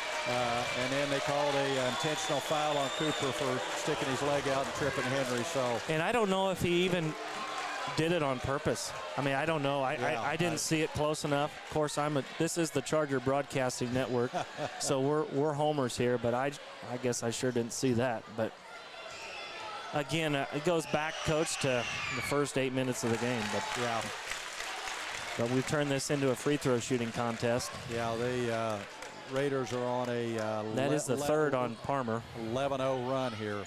And then they called a intentional foul on Cooper for sticking his leg out and tripping Henry. So. And I don't know if he even did it on purpose. I mean, I don't know. I didn't see it close enough. Of course, this is the Charger Broadcasting Network, so we're homers here. But I guess I sure didn't see that. But again, it goes back, Coach, to the first 8 minutes of the game. But yeah. But we've turned this into a free throw shooting contest. Yeah, the Raiders are on a that is the third on Palmer. 11-0 run here.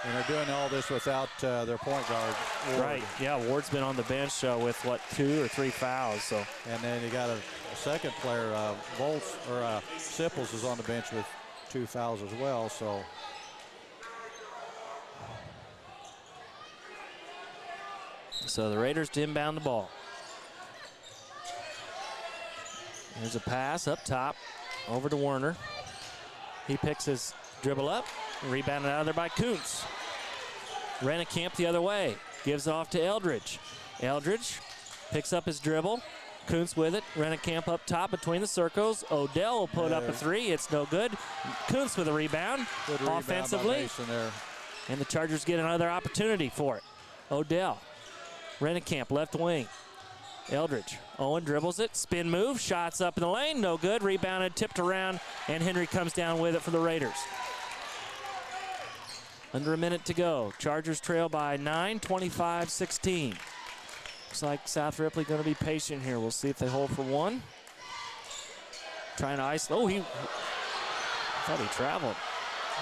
And they're doing all this without their point guard, Ward. Right, yeah, Ward's been on the bench with, what, 2 or 3 fouls. So. And then you got a second player, Sipples is on the bench with 2 fouls as well. So the Raiders to inbound the ball. There's a pass up top over to Werner. He picks his dribble up, rebounded out of there by Kuntz. Rennekamp the other way, gives it off to Eldridge. Eldridge picks up his dribble. Kuntz with it. Rennekamp up top between the circles. Odell will put up a 3. It's no good. Kuntz with a rebound. Good rebound offensively. by Mason there. And the Chargers get another opportunity for it. Odell. Rennekamp left wing. Eldridge. Owen dribbles it. Spin move. Shots up in the lane. No good. Rebounded. Tipped around. And Henry comes down with it for the Raiders. Under a minute to go. Chargers trail by 9, 25-16. Looks like South Ripley going to be patient here. We'll see if they hold for one. Trying to ice. Oh, I thought he traveled.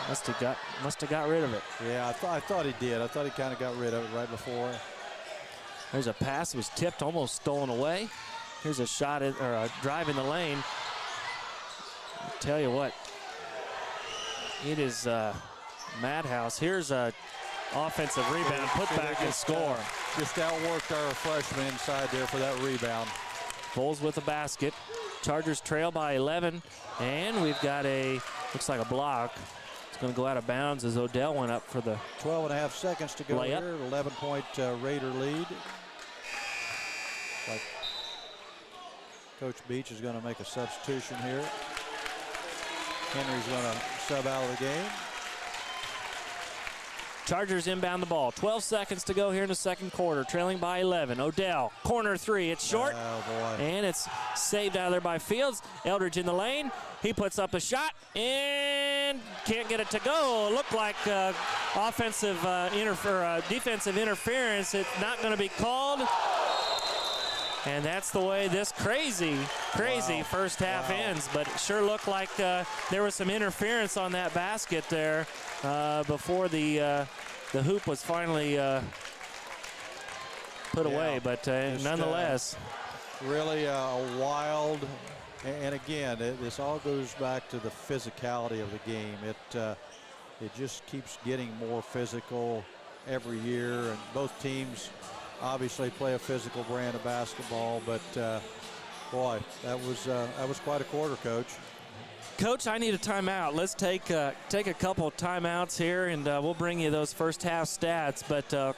Must have got rid of it. Yeah, I thought he did. I thought he kind of got rid of it right before. There's a pass that was tipped, almost stolen away. Here's a shot or a drive in the lane. I'll tell you what, it is madhouse. Here's a offensive rebound, put back and score. Just outworked our freshman inside there for that rebound. Bulls with a basket. Chargers trail by 11, and we've got looks like a block. It's going to go out of bounds as Odell went up for the 12.5 seconds to go layup. here. 11-point Raider lead. Like Coach Beach is going to make a substitution here. Henry's going to sub out of the game. Chargers inbound the ball. 12 seconds to go here in the second quarter, trailing by 11. Odell, corner 3. It's short. Oh, boy. And it's saved out of there by Fields. Eldridge in the lane. He puts up a shot and can't get it to go. Looked like defensive interference. It's not going to be called. And that's the way this crazy first half ends. But it sure looked like there was some interference on that basket there before the hoop was finally put away. But nonetheless. Really wild. And again, this all goes back to the physicality of the game. It just keeps getting more physical every year. And both teams obviously play a physical brand of basketball, but boy, that was quite a quarter, Coach. Coach, I need a timeout. Let's take a couple timeouts here, and we'll bring you those first half stats. But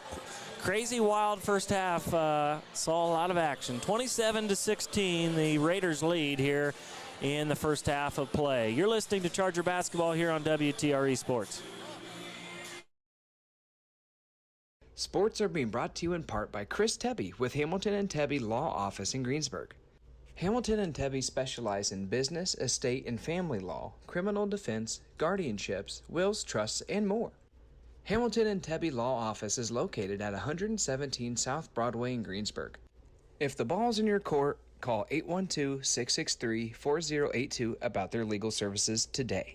crazy wild first half. Saw a lot of action. 27-16, the Raiders lead here in the first half of play. You're listening to Charger Basketball here on WTRE Sports. Sports are being brought to you in part by Chris Tebby with Hamilton & Tebby Law Office in Greensburg. Hamilton & Tebby specialize in business, estate, and family law, criminal defense, guardianships, wills, trusts, and more. Hamilton & Tebby Law Office is located at 117 South Broadway in Greensburg. If the ball's in your court, call 812-663-4082 about their legal services today.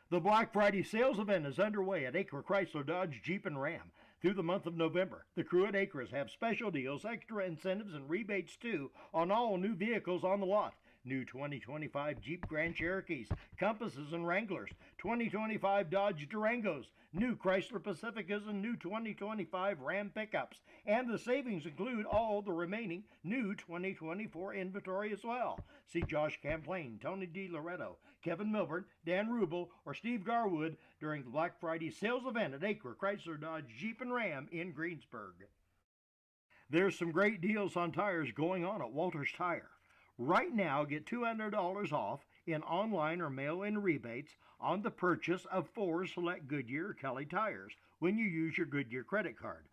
The Black Friday sales event is underway at Acre Chrysler Dodge Jeep and Ram. Through the month of November, the crew at Acres have special deals, extra incentives, and rebates too on all new vehicles on the lot. New 2025 Jeep Grand Cherokees, Compasses and Wranglers, 2025 Dodge Durangos, new Chrysler Pacificas, and new 2025 Ram pickups. And the savings include all the remaining new 2024 inventory as well. See Josh Camplain, Tony DiLoretto, Kevin Milburn, Dan Rubel, or Steve Garwood during the Black Friday sales event at Acre Chrysler Dodge Jeep and Ram in Greensburg. There's some great deals on tires going on at Walters Tire. Right now, get $200 off in online or mail-in rebates on the purchase of 4 select Goodyear or Kelly tires when you use your Goodyear credit card.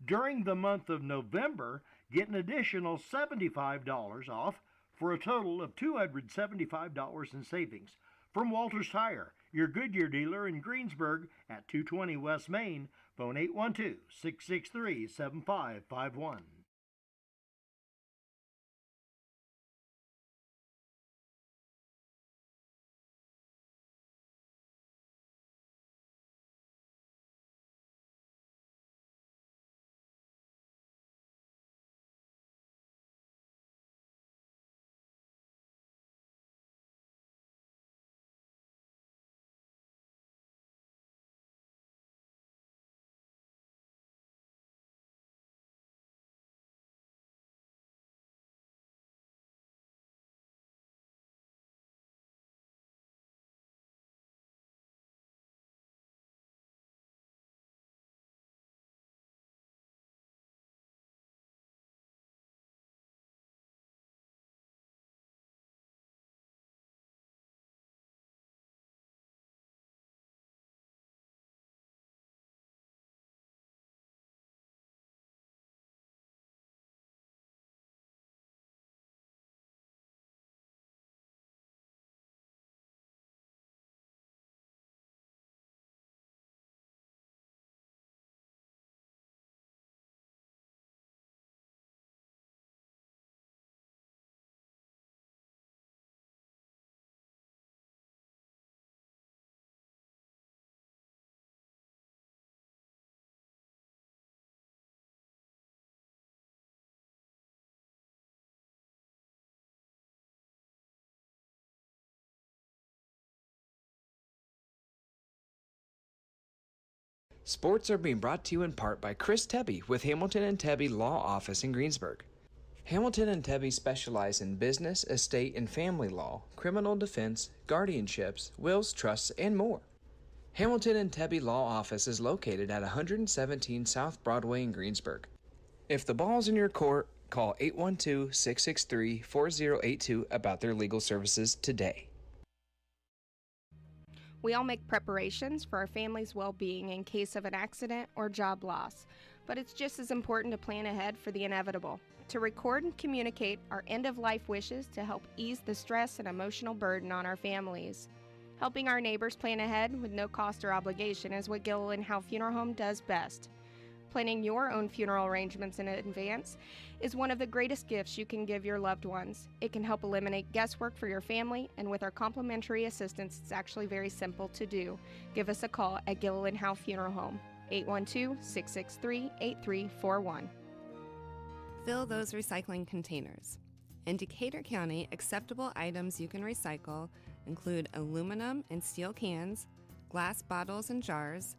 During the month of November, get an additional $75 off for a total of $275 in savings. From Walters Tire, your Goodyear dealer in Greensburg at 220 West Main, phone 812-663-7551. Sports are being brought to you in part by Chris Tebby with Hamilton and Tebby Law Office in Greensburg. Hamilton and Tebby specialize in business, estate, and family law, criminal defense, guardianships, wills, trusts, and more. Hamilton and Tebby Law Office is located at 117 South Broadway in Greensburg. If the ball's in your court, call 812-663-4082 about their legal services today. We all make preparations for our family's well-being in case of an accident or job loss, but it's just as important to plan ahead for the inevitable. To record and communicate our end-of-life wishes to help ease the stress and emotional burden on our families. Helping our neighbors plan ahead with no cost or obligation is what Gilliland Howe Funeral Home does best. Planning your own funeral arrangements in advance is one of the greatest gifts you can give your loved ones. It can help eliminate guesswork for your family, and with our complimentary assistance, it's actually very simple to do. Give us a call at Gilliland Howe Funeral Home, 812-663-8341. Fill those recycling containers. In Decatur County, acceptable items you can recycle include aluminum and steel cans, glass bottles and jars,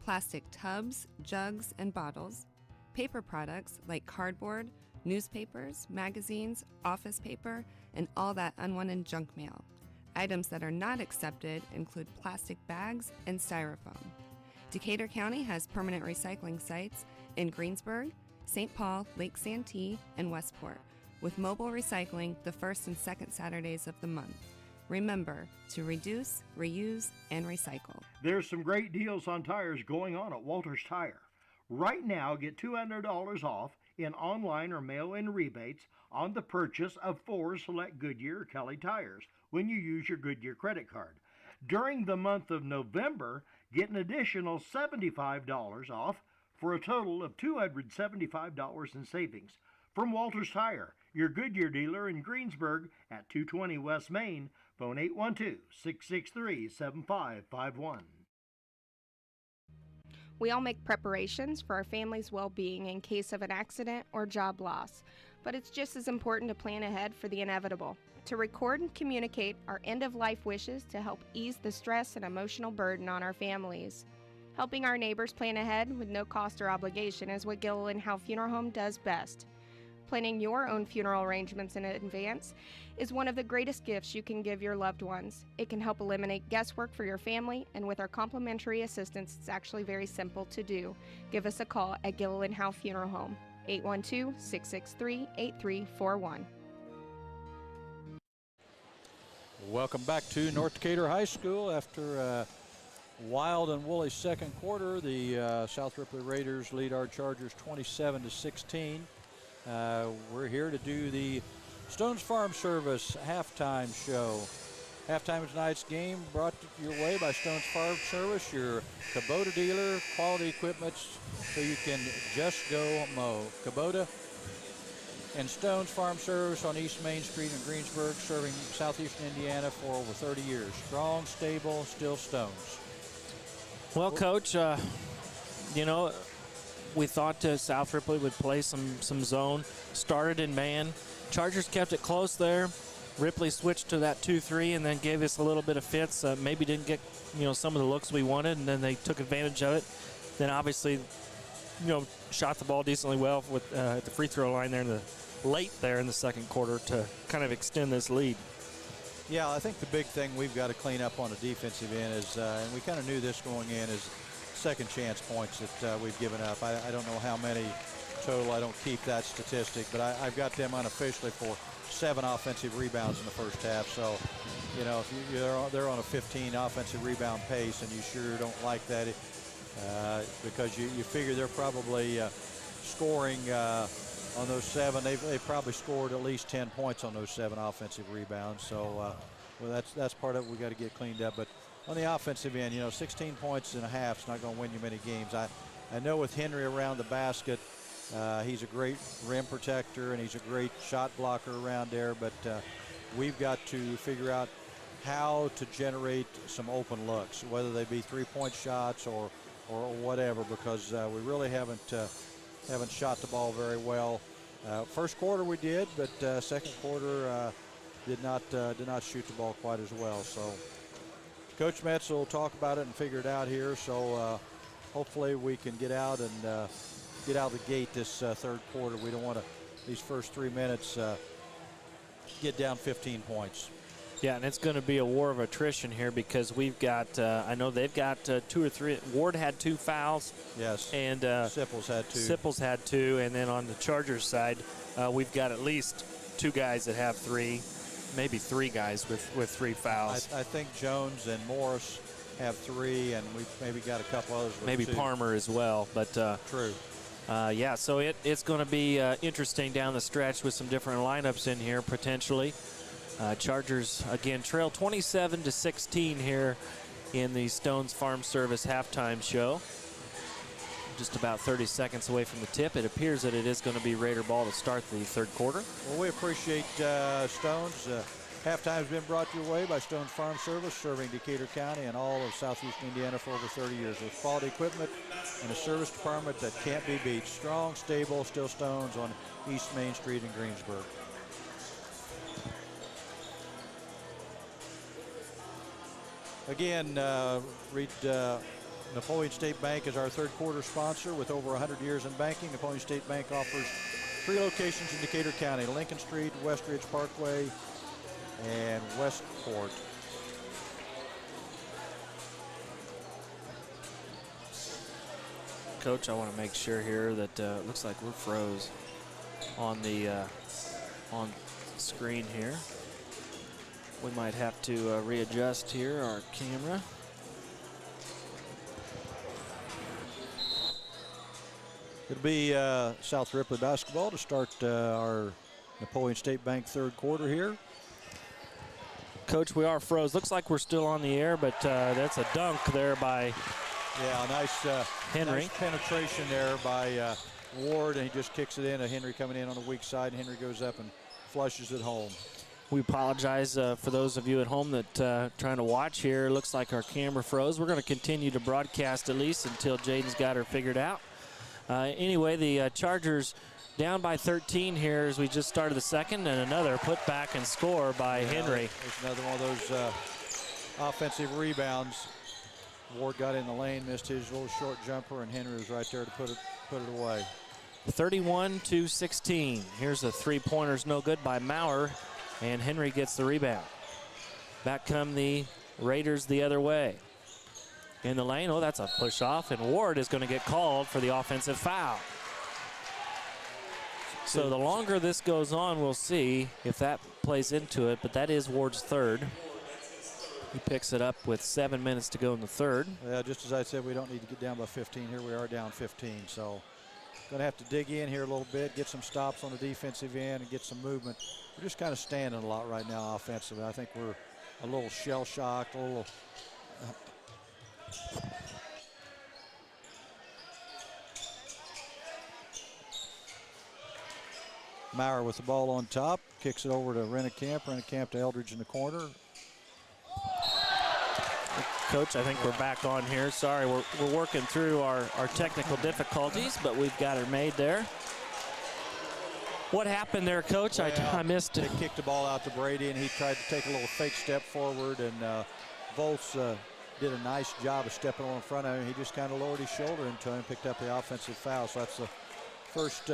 plastic tubs, jugs, and bottles, paper products like cardboard, newspapers, magazines, office paper, and all that unwanted junk mail. Items that are not accepted include plastic bags and styrofoam. Decatur County has permanent recycling sites in Greensburg, St. Paul, Lake Santee, and Westport, with mobile recycling the first and second Saturdays of the month. Remember to reduce, reuse, and recycle. There's some great deals on tires going on at Walters Tire. Right now, get $200 off in online or mail-in rebates on the purchase of 4 select Goodyear or Kelly tires when you use your Goodyear credit card. During the month of November, get an additional $75 off for a total of $275 in savings. From Walters Tire, your Goodyear dealer in Greensburg at 220 West Main, phone 812-663-7551. We all make preparations for our family's well-being in case of an accident or job loss, but it's just as important to plan ahead for the inevitable. To record and communicate our end-of-life wishes to help ease the stress and emotional burden on our families. Helping our neighbors plan ahead with no cost or obligation is what Gilliland Howe Funeral Home does best. Planning your own funeral arrangements in advance is one of the greatest gifts you can give your loved ones. It can help eliminate guesswork for your family, and with our complimentary assistance, it's actually very simple to do. Give us a call at Gilliland Howe Funeral Home, 812-663-8341. Welcome back to North Decatur High School. After a wild and woolly second quarter, the South Ripley Raiders lead our Chargers 27-16. We're here to do the Stones Farm Service halftime show. Halftime of tonight's game brought your way by Stones Farm Service, your Kubota dealer, quality equipment so you can just go mow. Kubota and Stones Farm Service on East Main Street in Greensburg, serving southeastern Indiana for over 30 years. Strong, stable, still Stones. Well, Coach, we thought South Ripley would play some zone. Started in man. Chargers kept it close there. Ripley switched to that 2-3 and then gave us a little bit of fits. Maybe didn't get some of the looks we wanted, and then they took advantage of it. Then obviously, shot the ball decently well with at the free throw line there in the late there in the second quarter to kind of extend this lead. Yeah, I think the big thing we've got to clean up on the defensive end is, and we kind of knew this going in, is second chance points that we've given up. I don't know how many total. I don't keep that statistic, but I've got them unofficially for 7 offensive rebounds in the first half. So, if they're on a 15 offensive rebound pace, and you sure don't like that, because you figure they're probably scoring on those 7. They've probably scored at least 10 points on those 7 offensive rebounds. So, that's part of it we got to get cleaned up. But on the offensive end, 16 points in a half is not going to win you many games. I know with Henry around the basket, he's a great rim protector and he's a great shot blocker around there, but we've got to figure out how to generate some open looks, whether they be three-point shots or whatever, because we really haven't shot the ball very well. First quarter we did, but second quarter did not shoot the ball quite as well. So Coach Metz will talk about it and figure it out here. So hopefully we can get out and get out of the gate this third quarter. We don't want to, these first 3 minutes, get down 15 points. Yeah, and it's going to be a war of attrition here because we've got, I know they've got 2 or 3. Ward had 2 fouls. Yes. And Sipples had 2. Sipples had 2. And then on the Chargers side, we've got at least 2 guys that have 3, maybe 3 guys with 3 fouls. I think Jones and Morris have 3, and we've maybe got a couple others with maybe 2. Palmer as well. But True. yeah, so it's going to be interesting down the stretch with some different lineups in here potentially. Chargers, again, trail 27-16 here in the Stones Farm Service halftime show. Just about 30 seconds away from the tip. It appears that it is going to be Raider ball to start the third quarter. Well, we appreciate Stones. Halftime has been brought your way by Stones Farm Service, serving Decatur County and all of southeastern Indiana for over 30 years with quality equipment and a service department that can't be beat. Strong, stable, still Stones on East Main Street in Greensburg. Again, read Napoleon State Bank is our third quarter sponsor with over 100 years in banking. Napoleon State Bank offers 3 locations in Decatur County: Lincoln Street, Westridge Parkway, and Westport. Coach, I want to make sure here that looks like we're froze on the on screen here. We might have to readjust here our camera. It'll be South Ripley basketball to start our Napoleon State Bank third quarter here. Coach, we are froze. Looks like we're still on the air, but that's a dunk there by nice Henry. Nice penetration there by Ward, and he just kicks it in. Henry coming in on the weak side, and Henry goes up and flushes it home. We apologize for those of you at home that trying to watch here. It looks like our camera froze. We're going to continue to broadcast at least until Jaden's got her figured out. Anyway, the Chargers down by 13 here as we just started the second, and another put back and score by Henry. There's another one of those offensive rebounds. Ward got in the lane, missed his little short jumper, and Henry was right there to put it away. 31-16. Here's the three-pointers, no good by Maurer, and Henry gets the rebound. Back come the Raiders the other way. In the lane, oh, that's a push off, and Ward is going to get called for the offensive foul. So the longer this goes on, we'll see if that plays into it, but that is Ward's third. He picks it up with 7 minutes to go in the third. Yeah, just as I said, we don't need to get down by 15 here. We are down 15, so going to have to dig in here a little bit, get some stops on the defensive end, and get some movement. We're just kind of standing a lot right now offensively. I think we're a little shell-shocked, a little... Maurer with the ball on top, kicks it over to Rennekamp. Rennekamp to Eldridge in the corner. Coach, I think we're back on here. Sorry, we're working through our technical difficulties, but we've got her made there. What happened there, Coach? Well, I missed it. They kicked the ball out to Brady, and he tried to take a little fake step forward, and Volz did a nice job of stepping on in front of him. He just kind of lowered his shoulder into him, picked up the offensive foul. So that's the first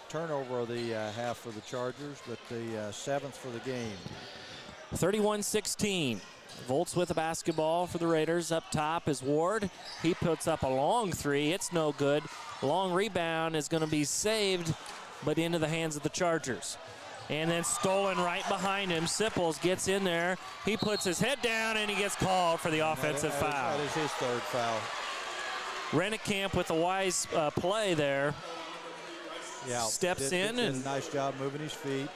turnover of the half for the Chargers, but the seventh for the game. 31-16. Volz with the basketball for the Raiders. Up top is Ward. He puts up a long three. It's no good. Long rebound is going to be saved, but into the hands of the Chargers. And then stolen right behind him. Sipples gets in there. He puts his head down, and he gets called for the offensive foul. That is his third foul. Rennekamp with a wise play there. Yeah, steps in did and a nice job moving his feet.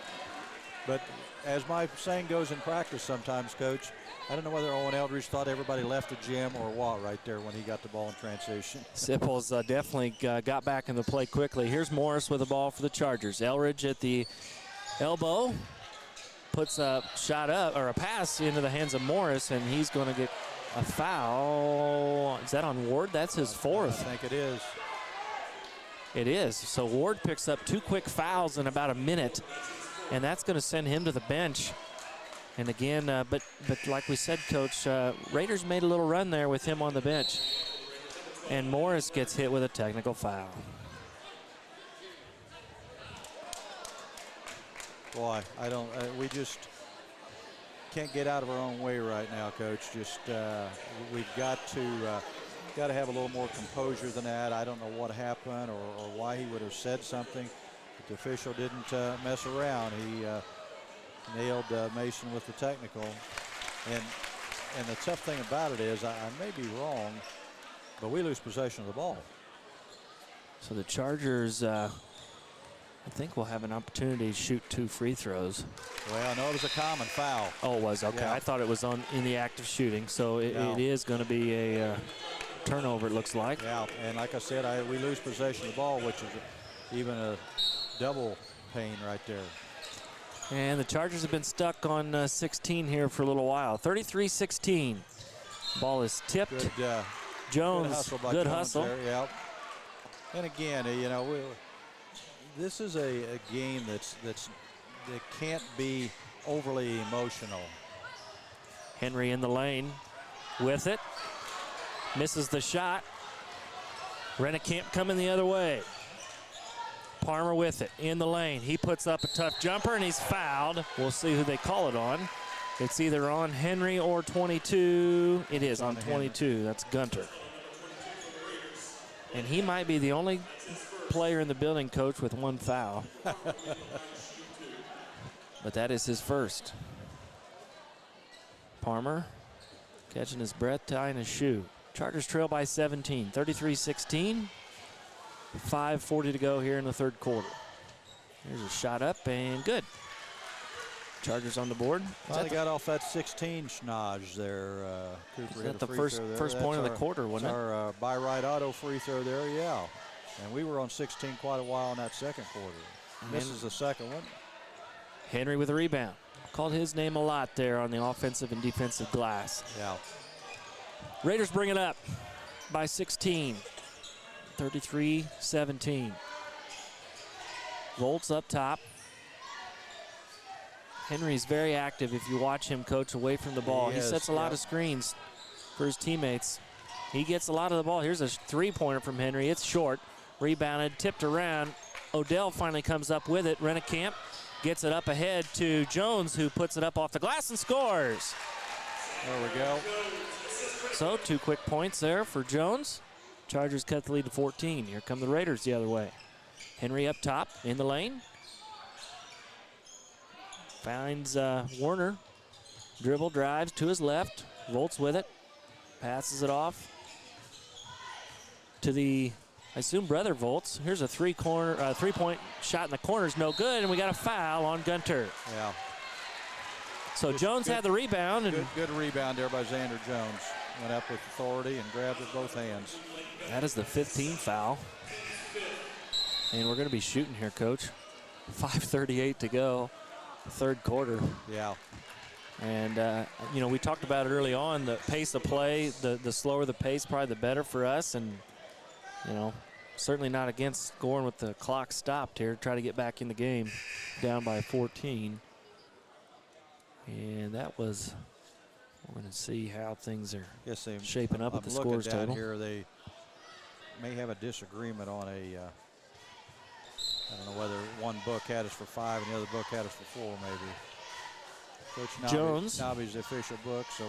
But as my saying goes in practice sometimes, Coach, I don't know whether Owen Eldridge thought everybody left the gym or what right there when he got the ball in transition. Sipples definitely got back in the play quickly. Here's Morris with the ball for the Chargers. Eldridge at the elbow puts a shot up, or a pass into the hands of Morris, and he's going to get a foul. Is that on Ward? That's his fourth. I think it is. It is. So Ward picks up 2 quick fouls in about a minute, and that's going to send him to the bench. And again, but like we said, Coach, Raiders made a little run there with him on the bench. And Morris gets hit with a technical foul. Boy, we just can't get out of our own way right now, Coach. Just we've got to have a little more composure than that. I don't know what happened or why he would have said something. But the official didn't mess around. He nailed Mason with the technical. And the tough thing about it is, I may be wrong, but we lose possession of the ball. So the Chargers, I think, will have an opportunity to shoot 2 free throws. Well, no, it was a common foul. Oh, it was? Okay. Yeah. I thought it was in the act of shooting. So it is going to be a turnover, it looks like. Yeah, and like I said, we lose possession of the ball, which is even a double pain right there. And the Chargers have been stuck on 16 here for a little while. 33-16. Ball is tipped. Good, Jones, good hustle. There, yeah. And again, this is a game that can't be overly emotional. Henry in the lane with it. Misses the shot. Rennekamp coming the other way. Parmer with it in the lane. He puts up a tough jumper and he's fouled. We'll see who they call it on. It's either on Henry or 22. It is on 22. Henry. That's Gunter. And he might be the only player in the building, Coach, with 1 foul. But that is his first. Parmer catching his breath, tying his shoe. Chargers trail by 17, 33-16. 5:40 to go here in the third quarter. Here's a shot up and good. Chargers on the board. Well, they got off that 16 schnage there. Cooper hit the first point of the quarter, wasn't it? Our by right auto free throw there, yeah. And we were on 16 quite a while in that second quarter. Misses the second one. Henry with a rebound. Called his name a lot there on the offensive and defensive glass. Yeah. Raiders bring it up by 16. 33-17. Volts up top. Henry's very active if you watch him, Coach, away from the ball. He sets a lot of screens for his teammates. He gets a lot of the ball. Here's a three-pointer from Henry. It's short. Rebounded, tipped around. Odell finally comes up with it. Rennekamp gets it up ahead to Jones, who puts it up off the glass and scores. There we go. So 2 quick points there for Jones. Chargers cut the lead to 14. Here come the Raiders the other way. Henry up top in the lane. Finds Warner. Dribble, drives to his left. Volts with it. Passes it off to the, I assume, brother Volts. Here's a three-point shot in the corners. No good, and we got a foul on Gunter. Yeah. So Jones had the rebound. And good rebound there by Xander Jones. Went up with authority and grabbed it with both hands. That is the 15th foul. And we're going to be shooting here, Coach. 5:38 to go, third quarter. Yeah. And, we talked about it early on, the pace of play, the slower the pace, probably the better for us. And, certainly not against scoring with the clock stopped here. Try to get back in the game, down by 14. And that was, we're going to see how things are shaping up at the scores down table. Here, they may have a disagreement on I don't know whether one book had us for 5 and the other book had us for 4, maybe. Coach Jones. Nobby's the official book, so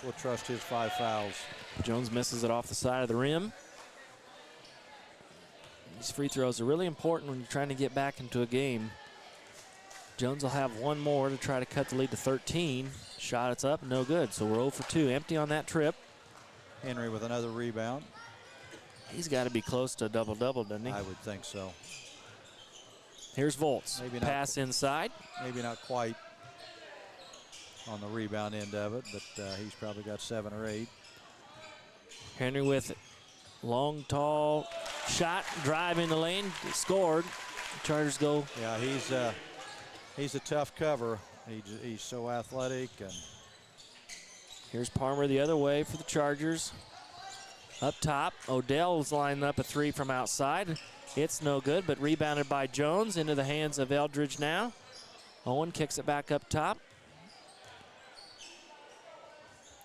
we'll trust his 5 fouls. Jones misses it off the side of the rim. These free throws are really important when you're trying to get back into a game. Jones will have one more to try to cut the lead to 13. Shot, it's up, no good. So we're 0 for 2, empty on that trip. Henry with another rebound. He's got to be close to a double-double, doesn't he? I would think so. Here's Volts. Maybe pass inside. Maybe not quite on the rebound end of it, but he's probably got 7 or 8. Henry with it. Long, tall shot, drive in the lane, scored. Chargers go. Yeah, he's a tough cover. He's so athletic. And here's Parmer the other way for the Chargers. Up top, Odell's lining up a 3 from outside. It's no good, but rebounded by Jones into the hands of Eldridge now. Owen kicks it back up top.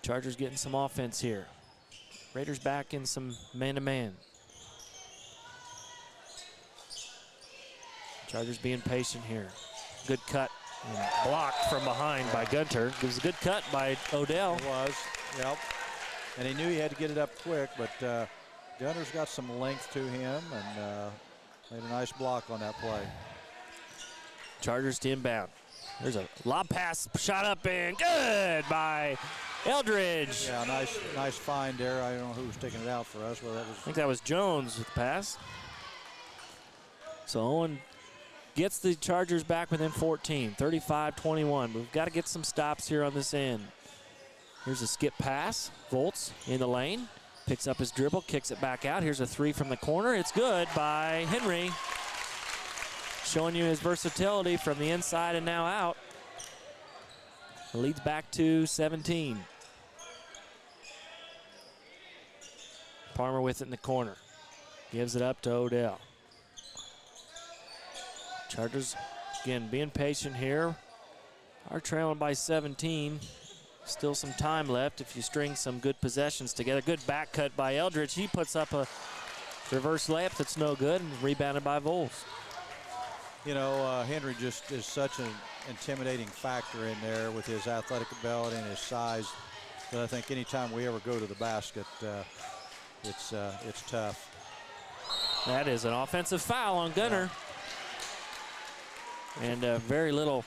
Chargers getting some offense here. Raiders back in some man-to-man. Chargers being patient here. Good cut and blocked from behind by Gunter. It was a good cut by Odell. It was, yep. And he knew he had to get it up quick, but Gunter's got some length to him and made a nice block on that play. Chargers to inbound. There's a lob pass, shot up and good by Eldridge. Yeah, nice find there. I don't know who was taking it out for us, but that was. I think that was Jones with the pass. So Owen gets the Chargers back within 14, 35-21. We've got to get some stops here on this end. Here's a skip pass. Volts in the lane. Picks up his dribble, kicks it back out. Here's a three from the corner. It's good by Henry. Showing you his versatility from the inside and now out. The lead's back to 17. Palmer with it in the corner. Gives it up to Odell. Chargers, again, being patient here. Are trailing by 17. Still some time left if you string some good possessions together. Good back cut by Eldridge. He puts up a reverse layup that's no good and rebounded by Vols. You know, Henry just is such an intimidating factor in there with his athletic ability and his size that I think anytime we ever go to the basket, it's tough. That is an offensive foul on Gunner. Yeah. And very little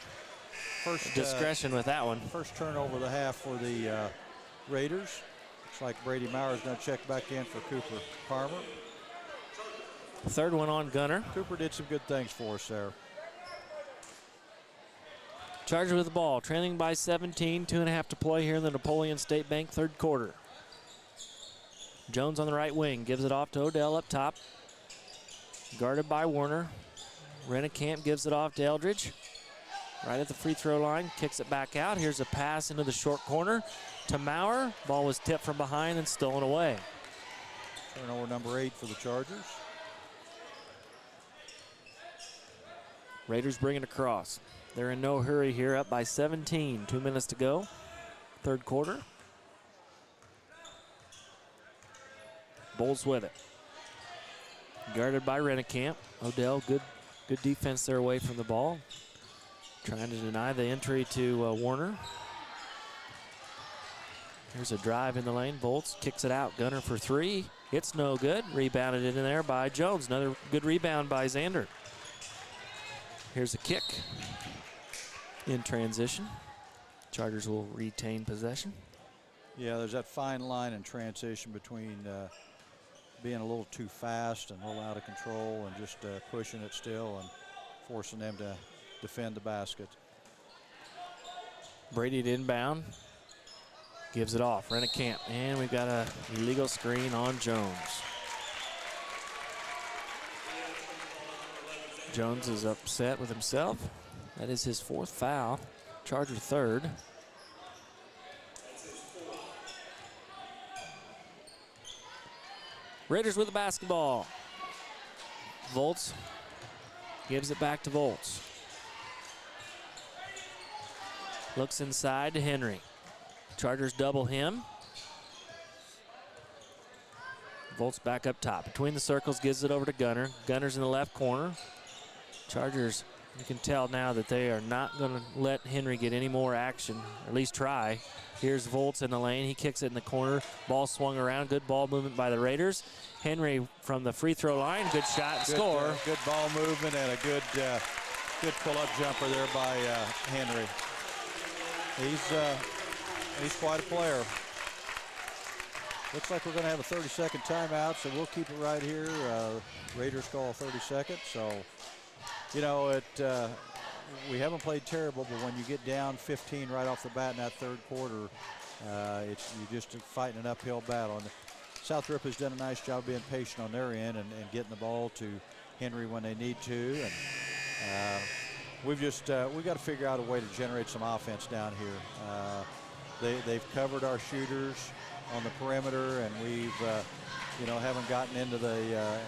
discretion with that one. First turnover of the half for the Raiders. Looks like Brady Mauer's going to check back in for Cooper Palmer. Third one on Gunner. Cooper did some good things for us there. Chargers with the ball, trailing by 17, 2.5 to play here in the Napoleon State Bank third quarter. Jones on the right wing, gives it off to Odell up top. Guarded by Warner. Rennekamp gives it off to Eldridge. Right at the free throw line, kicks it back out. Here's a pass into the short corner to Maurer. Ball was tipped from behind and stolen away. Turnover number 8 for the Chargers. Raiders bring it across. They're in no hurry here, up by 17. 2 minutes to go, third quarter. Bulls with it. Guarded by Rennekamp. Odell, good defense there away from the ball. Trying to deny the entry to Warner. Here's a drive in the lane. Volts kicks it out. Gunner for three. It's no good. Rebounded in there by Jones. Another good rebound by Zander. Here's a kick in transition. Chargers will retain possession. Yeah, there's that fine line in transition between being a little too fast and a little out of control and just pushing it still and forcing them to defend the basket. Brady to inbound. Gives it off. Rennekamp. And we've got an illegal screen on Jones. Jones is upset with himself. That is his fourth foul. Charger third. Raiders with the basketball. Volts gives it back to Volts. Looks inside to Henry. Chargers double him. Volts back up top. Between the circles, gives it over to Gunner. Gunner's in the left corner. Chargers, you can tell now that they are not going to let Henry get any more action, or at least try. Here's Volts in the lane. He kicks it in the corner. Ball swung around. Good ball movement by the Raiders. Henry from the free throw line. Good shot and score. Good ball movement and a good pull-up jumper there by Henry. He's quite a player. Looks like we're going to have a 30-second timeout, so we'll keep it right here. Raiders call 30 seconds. So, you know, we haven't played terrible, but when you get down 15 right off the bat in that third quarter, you're just fighting an uphill battle. And South Ripley's done a nice job being patient on their end and getting the ball to Henry when they need to. And we've got to figure out a way to generate some offense down here. They've covered our shooters on the perimeter, and we've haven't gotten into the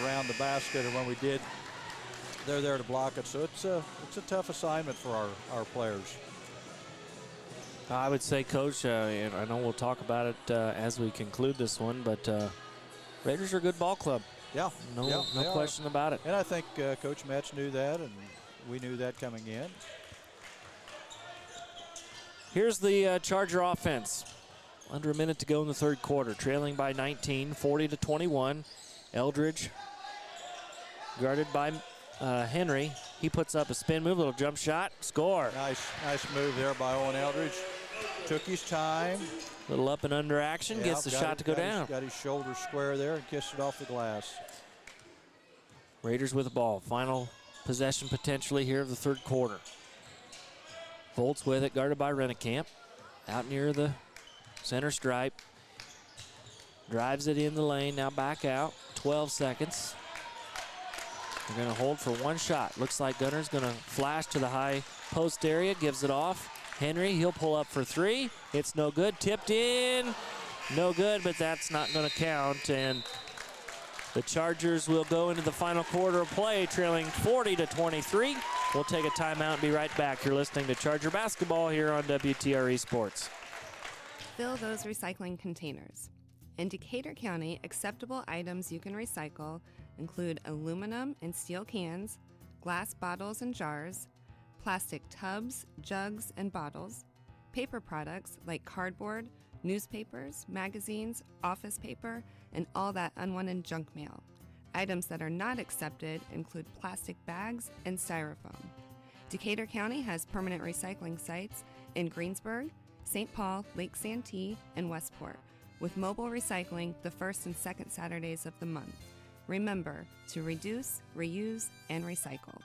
around the basket, and when we did, they're there to block it. So it's a tough assignment for our players. I would say, Coach, and I know we'll talk about it as we conclude this one, but Raiders are a good ball club. Yeah. No question about it. And I think Coach Metz knew that, and we knew that coming in. Here's the Charger offense. Under a minute to go in the third quarter. Trailing by 19, 40-21. Eldridge guarded by Henry. He puts up a spin move, little jump shot, score. Nice move there by Owen Eldridge. Took his time. Little up and under action, gets the shot to go down. Got his shoulder square there and kissed it off the glass. Raiders with the ball. Final possession potentially here of the third quarter. Volts with it, guarded by Rennekamp. Out near the center stripe. Drives it in the lane, now back out. 12 seconds. They're going to hold for one shot. Looks like Gunner's going to flash to the high post area, gives it off. Henry, he'll pull up for three. It's no good, tipped in. No good, but that's not going to count. And the Chargers will go into the final quarter of play, trailing 40-23. We'll take a timeout and be right back. You're listening to Charger Basketball here on WTRE Sports. Fill those recycling containers. In Decatur County, acceptable items you can recycle include aluminum and steel cans, glass bottles and jars, plastic tubs, jugs, and bottles, paper products like cardboard, newspapers, magazines, office paper, and all that unwanted junk mail. Items that are not accepted include plastic bags and styrofoam. Decatur County has permanent recycling sites in Greensburg, St. Paul, Lake Santee, and Westport, with mobile recycling the first and second Saturdays of the month. Remember to reduce, reuse, and recycle.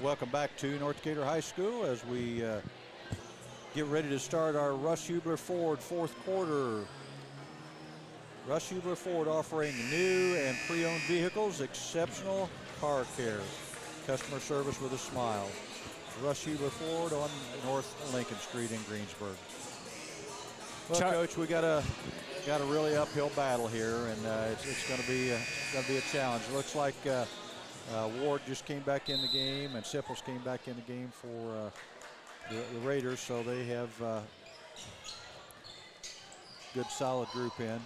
Welcome back to North Decatur High School as we get ready to start our Rush Hubler Ford fourth quarter. Rush Hubler Ford offering new and pre-owned vehicles, exceptional car care, customer service with a smile. Rush Hubler Ford on North Lincoln Street in Greensburg. Well, Coach, we got a really uphill battle here, and it's going to be a challenge. It looks like Ward just came back in the game, and Sipples came back in the game for the Raiders, so they have good solid group in.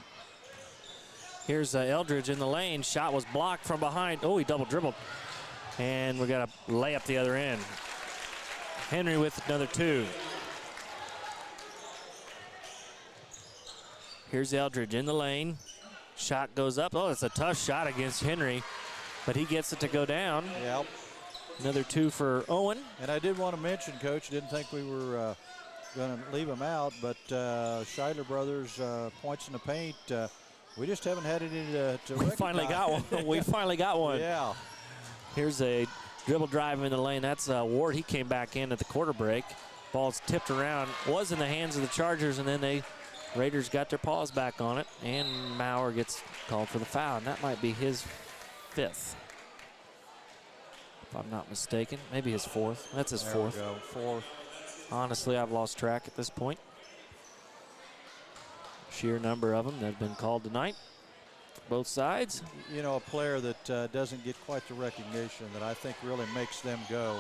Here's Eldridge in the lane. Shot was blocked from behind. Oh, he double dribbled. And we got a layup the other end. Henry with another two. Here's Eldridge in the lane. Shot goes up. Oh, it's a tough shot against Henry, but he gets it to go down. Yep. Another two for Owen. And I did want to mention, Coach, didn't think we were going to leave him out, but Scheidler Brothers points in the paint. We just haven't had any to We finally got one. We finally got one. Yeah. Here's a dribble drive in the lane. That's Ward. He came back in at the quarter break. Ball's tipped around. Was in the hands of the Chargers, and then Raiders got their paws back on it, and Maurer gets called for the foul, and that might be his fifth, if I'm not mistaken. Maybe his fourth. That's his fourth. There we go. Fourth. Honestly, I've lost track at this point. Sheer number of them that have been called tonight. Both sides. You know, a player that doesn't get quite the recognition that I think really makes them go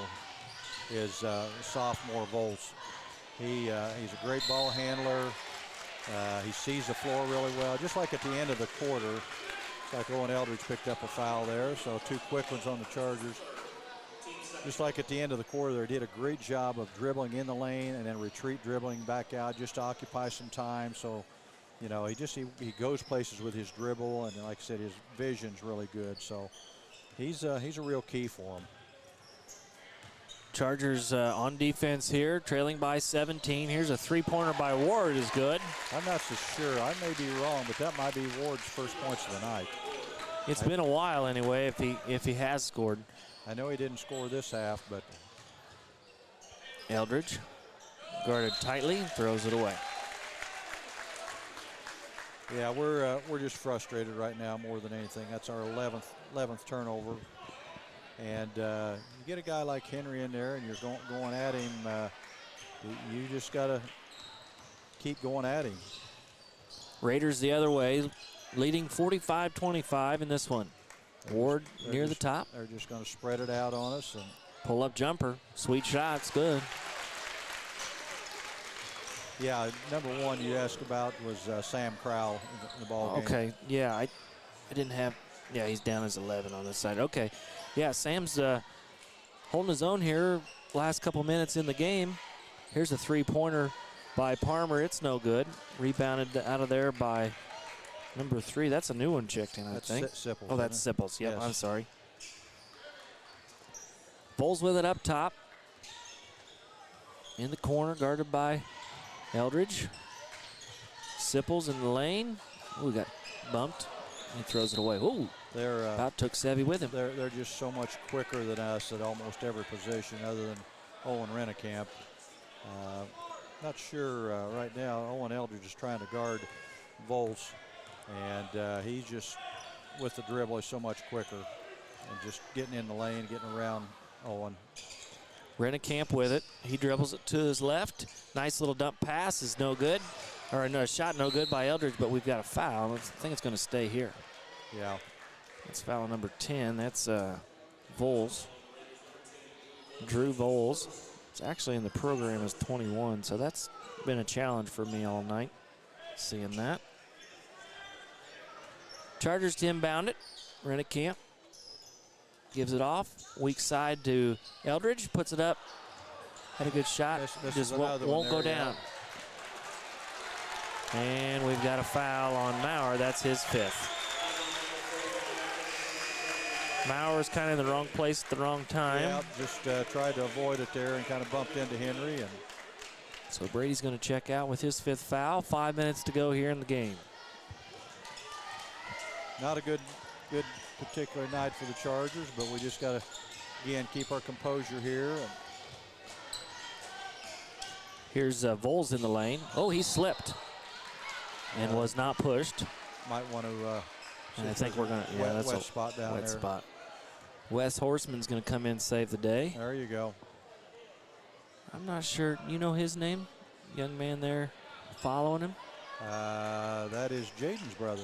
is sophomore Volts. He's a great ball handler. He sees the floor really well. Just like at the end of the quarter, it's like Owen Eldridge picked up a foul there, so two quick ones on the Chargers. Just like at the end of the quarter, they did a great job of dribbling in the lane and then retreat dribbling back out just to occupy some time. So, you know, he goes places with his dribble, and like I said, his vision's really good. So he's a real key for him. Chargers on defense here, trailing by 17. Here's a three-pointer by Ward is good. I'm not so sure. I may be wrong, but that might be Ward's first points of the night. It's been a while anyway if he has scored. I know he didn't score this half, but Eldridge guarded tightly, throws it away. Yeah, we're just frustrated right now more than anything. That's our 11th turnover. And you get a guy like Henry in there and you're going at him, you just got to keep going at him. Raiders the other way, leading 45-25 in this one. Ward near the top. They're just going to spread it out on us. And pull-up jumper, sweet shots, good. Yeah, number one you asked about was Sam Crowell in the ball game. Okay, yeah, I didn't have, yeah, he's down as 11 on this side. Okay, yeah, Sam's holding his own here last couple minutes in the game. Here's a three-pointer by Palmer. It's no good. Rebounded out of there by number 3. That's a new one checked in, I think. Sipples. Oh, that's Sipples. Yep, yes. I'm sorry. Bulls with it up top. In the corner, guarded by Eldridge. Sipples in the lane. Ooh, got bumped. He throws it away. Ooh, about took Sevy with him. They're just so much quicker than us at almost every position other than Owen Rennekamp. Not sure right now. Owen Eldridge is trying to guard Vols, and he's just, with the dribble, is so much quicker and just getting in the lane, getting around Owen. Rennekamp with it. He dribbles it to his left. Nice little dump pass is no good. Or no, shot no good by Eldridge, but we've got a foul. I think it's going to stay here. Yeah. That's foul number 10. That's Vols. Drew Vols. It's actually in the program as 21, so that's been a challenge for me all night, seeing that. Chargers to inbound it. Rennekamp gives it off. Weak side to Eldridge. Puts it up. Had a good shot. This just won't go down. And we've got a foul on Maurer. That's his 5th. Maurer's kind of in the wrong place at the wrong time. Yeah, just tried to avoid it there and kind of bumped into Henry. And so Brady's going to check out with his 5th foul. 5 minutes to go here in the game. Not a good particular night for the Chargers, but we just got to, again, keep our composure here. And here's Vols in the lane. Oh, he slipped and was not pushed. Might want to. And I think we're going to, yeah, that's a wet spot down there. Spot. Wes Horseman's going to come in and save the day. There you go. I'm not sure. You know his name? Young man there following him? That is Jaden's brother.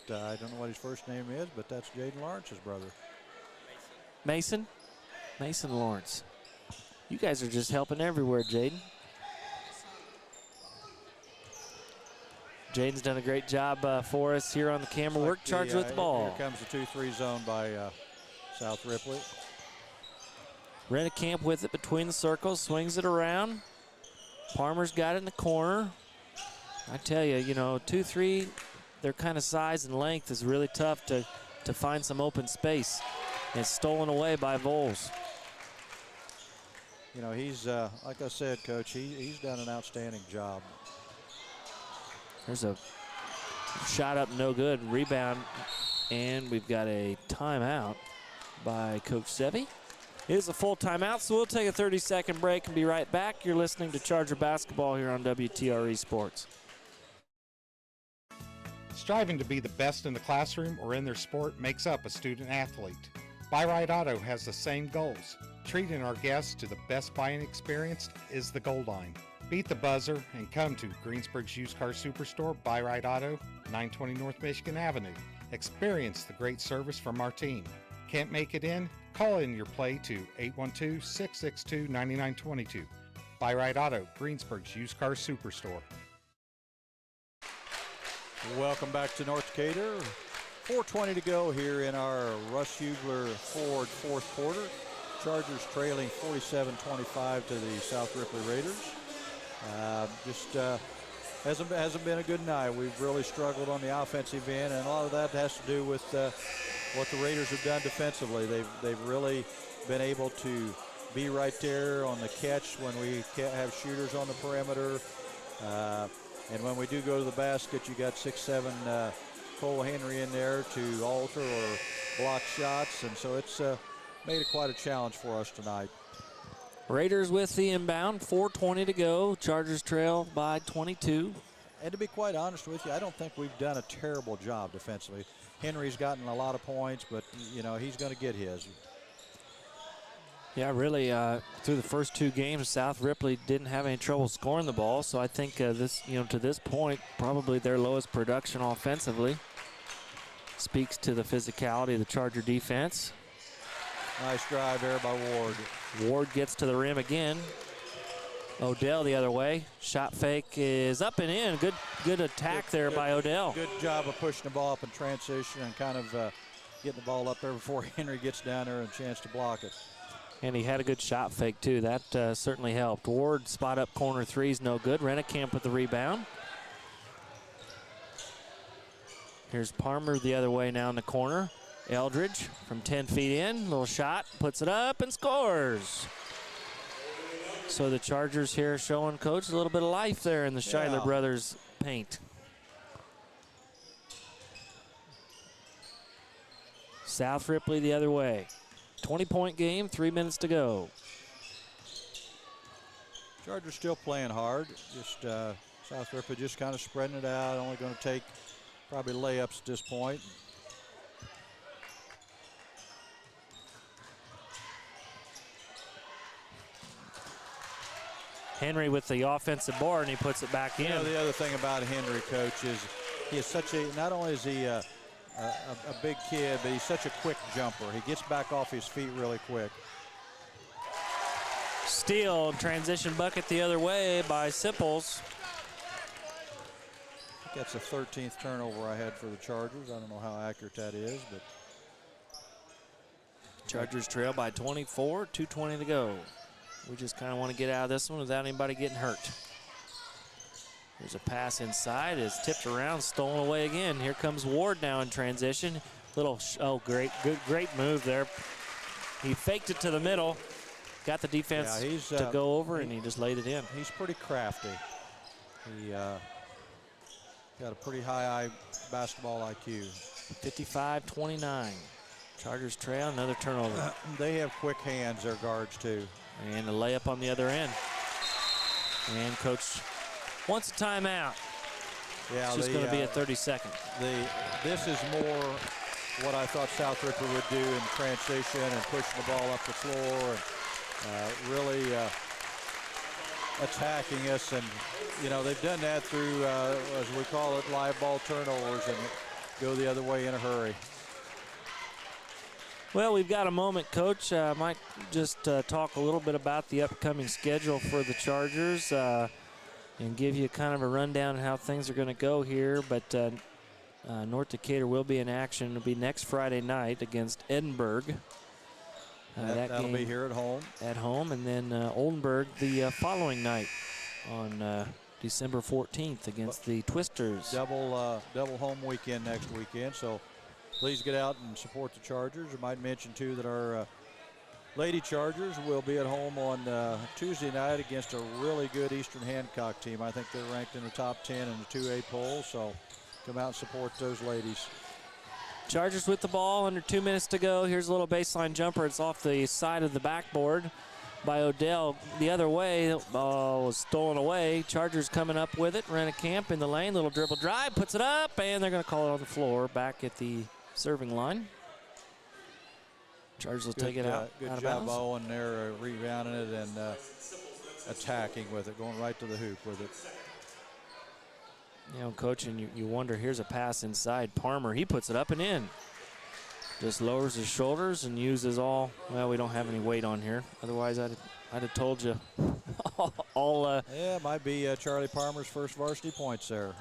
I don't know what his first name is, but that's Jaden Lawrence's brother. Mason? Mason Lawrence. You guys are just helping everywhere, Jaden. Jaden's done a great job for us here on the camera work. Charged with the ball. Here comes the 2-3 zone by South Ripley. Rennekamp with it between the circles, swings it around. Palmer's got it in the corner. I tell you, 2-3, their kind of size and length is really tough to find some open space. And it's stolen away by Vols. He's, like I said, Coach, he's done an outstanding job. There's a shot up, no good. Rebound, and we've got a timeout by Coach Sevy. It is a full timeout, so we'll take a 30-second break and be right back. You're listening to Charger Basketball here on WTRE Sports. Striving to be the best in the classroom or in their sport makes up a student athlete. Buy Right Auto has the same goals. Treating our guests to the best buying experience is the goal line. Beat the buzzer and come to Greensburg's Used Car Superstore, Buy Right Auto, 920 North Michigan Avenue. Experience the great service from our team. Can't make it in? Call in your play to 812-662-9922. Buy Right Auto, Greensburg's Used Car Superstore. Welcome back to North Decatur. 4:20 to go here in our Russ Hugler Ford fourth quarter. Chargers trailing 47-25 to the South Ripley Raiders. Hasn't been a good night. We've really struggled on the offensive end, and a lot of that has to do with what the Raiders have done defensively. They've really been able to be right there on the catch when we can't have shooters on the perimeter. And when we do go to the basket, you got 6'7" Cole Henry in there to alter or block shots, and so it's made it quite a challenge for us tonight. Raiders with the inbound, 4:20 to go. Chargers trail by 22. And to be quite honest with you, I don't think we've done a terrible job defensively. Henry's gotten a lot of points, but he's going to get his. Yeah, really, through the first two games, South Ripley didn't have any trouble scoring the ball. So I think this, to this point, probably their lowest production offensively. Speaks to the physicality of the Charger defense. Nice drive there by Ward. Ward gets to the rim again. Odell the other way. Shot fake is up and in. Good attack there by Odell. Good job of pushing the ball up in transition and kind of getting the ball up there before Henry gets down there and a chance to block it. And he had a good shot fake, too. That certainly helped. Ward spot up corner three's no good. Rennekamp with the rebound. Here's Palmer the other way now in the corner. Eldridge from 10 feet in. Little shot. Puts it up and scores. So the Chargers here showing Coach a little bit of life there in the Schuyler brothers paint. South Ripley the other way. 20-point game, 3 minutes to go. Chargers still playing hard. Just South Ripley just kind of spreading it out. Only going to take probably layups at this point. Henry with the offensive board, and he puts it back in. You know, the other thing about Henry, Coach, is he is such a, not only is he a big kid, but he's such a quick jumper. He gets back off his feet really quick. Steal, transition bucket the other way by Sipples. I think that's the 13th turnover I had for the Chargers. I don't know how accurate that is, but. Chargers trail by 24, 2:20 to go. We just kind of want to get out of this one without anybody getting hurt. There's a pass inside. It's tipped around, stolen away again. Here comes Ward now in transition. Great move there. He faked it to the middle, got the defense to go over, and he just laid it in. He's pretty crafty. He got a pretty high basketball IQ. 55-29. Chargers trail, another turnover. They have quick hands, their guards, too. And a layup on the other end. And Coach wants a timeout. Yeah, it's just going to be a 30-second. This is more what I thought South Ripley would do in transition and pushing the ball up the floor and really attacking us. And, you know, they've done that through, as we call it, live ball turnovers and go the other way in a hurry. Well, we've got a moment, Coach. I might just talk a little bit about the upcoming schedule for the Chargers and give you kind of a rundown of how things are going to go here. But North Decatur will be in action. It'll be next Friday night against Edinburgh. That'll be here at home. At home, and then Oldenburg the following night on December 14th against the Twisters. Double home weekend next weekend. So please get out and support the Chargers. I might mention, too, that our Lady Chargers will be at home on Tuesday night against a really good Eastern Hancock team. I think they're ranked in the top 10 in the 2A poll, so come out and support those ladies. Chargers with the ball, under 2 minutes to go. Here's a little baseline jumper. It's off the side of the backboard by Odell. The other way, ball was stolen away. Chargers coming up with it. Rennekamp in the lane, little dribble drive, puts it up, and they're going to call it on the floor back at the serving line. Chargers will take it out. Good job, Owen, there, rebounding it and attacking with it, going right to the hoop with it. You know, Coach, and you wonder, here's a pass inside. Palmer, he puts it up and in. Just lowers his shoulders and uses all, well, we don't have any weight on here. Otherwise, I'd have told you all. Yeah, it might be Charlie Palmer's first varsity points there.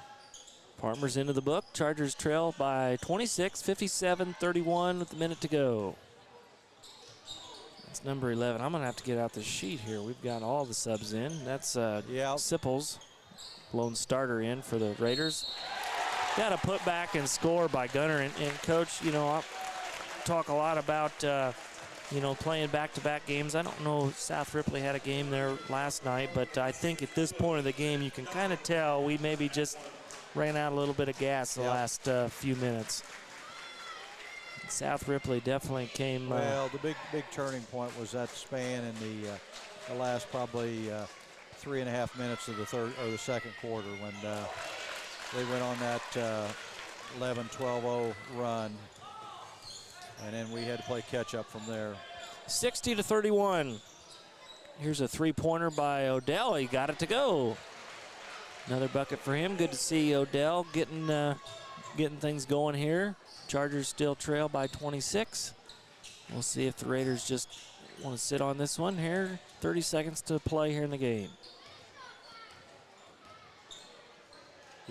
Palmer's into the book. Chargers trail by 26, 57-31 with a minute to go. That's number 11. I'm going to have to get out the sheet here. We've got all the subs in. That's Sipples, lone starter in for the Raiders. Got a put back and score by Gunner. And Coach, you know, I talk a lot about, you know, playing back-to-back games. I don't know if South Ripley had a game there last night, but I think at this point of the game, you can kind of tell we maybe just ran out a little bit of gas the last few minutes. South Ripley definitely came. Well, the big turning point was that span in the last probably 3.5 minutes of the second quarter when they went on that 11-12-0 run, and then we had to play catch up from there. 60-31. Here's a three-pointer by Odell. He got it to go. Another bucket for him. Good to see Odell getting things going here. Chargers still trail by 26. We'll see if the Raiders just want to sit on this one here. 30 seconds to play here in the game.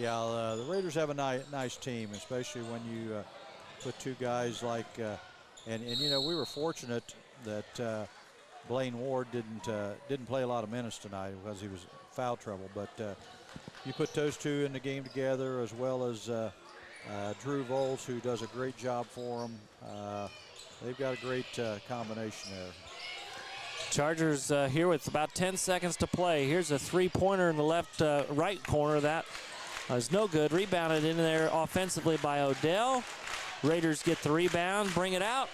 Yeah, the Raiders have a nice team, especially when you put two guys like, and you know, we were fortunate that Blaine Ward didn't play a lot of minutes tonight because he was foul trouble. But you put those two in the game together, as well as Drew Voles, who does a great job for them. They've got a great combination there. Chargers here with about 10 seconds to play. Here's a three-pointer in the left right corner. That is no good. Rebounded in there offensively by Odell. Raiders get the rebound, bring it out.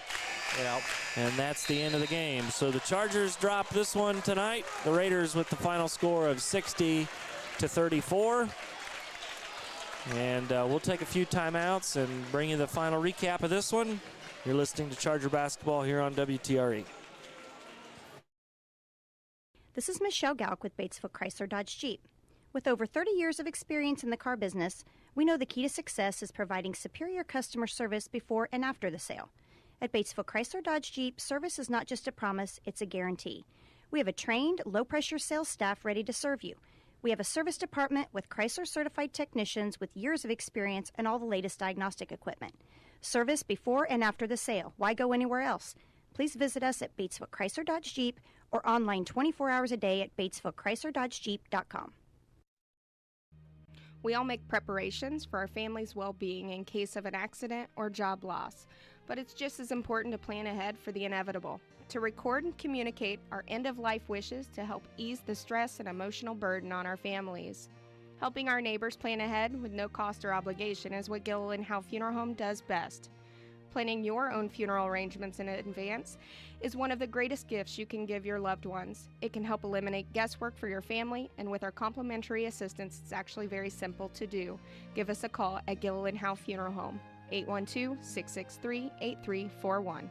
Yeah. And that's the end of the game. So the Chargers drop this one tonight. The Raiders with the final score of 60-34. And we'll take a few timeouts and bring you the final recap of this one. You're listening to Charger Basketball here on WTRE. This is Michelle Galk with Batesville Chrysler Dodge Jeep. With over 30 years of experience in the car business, we know the key to success is providing superior customer service before and after the sale. At Batesville Chrysler Dodge Jeep, service is not just a promise, it's a guarantee. We have a trained, low-pressure sales staff ready to serve you. We have a service department with Chrysler-certified technicians with years of experience and all the latest diagnostic equipment. Service before and after the sale. Why go anywhere else? Please visit us at Batesville Chrysler Dodge Jeep or online 24 hours a day at BatesvilleChryslerDodgeJeep.com. We all make preparations for our family's well-being in case of an accident or job loss, but it's just as important to plan ahead for the inevitable. To record and communicate our end-of-life wishes to help ease the stress and emotional burden on our families. Helping our neighbors plan ahead with no cost or obligation is what Gilliland Howe Funeral Home does best. Planning your own funeral arrangements in advance is one of the greatest gifts you can give your loved ones. It can help eliminate guesswork for your family, and with our complimentary assistance, it's actually very simple to do. Give us a call at Gilliland Howe Funeral Home, 812-663-8341.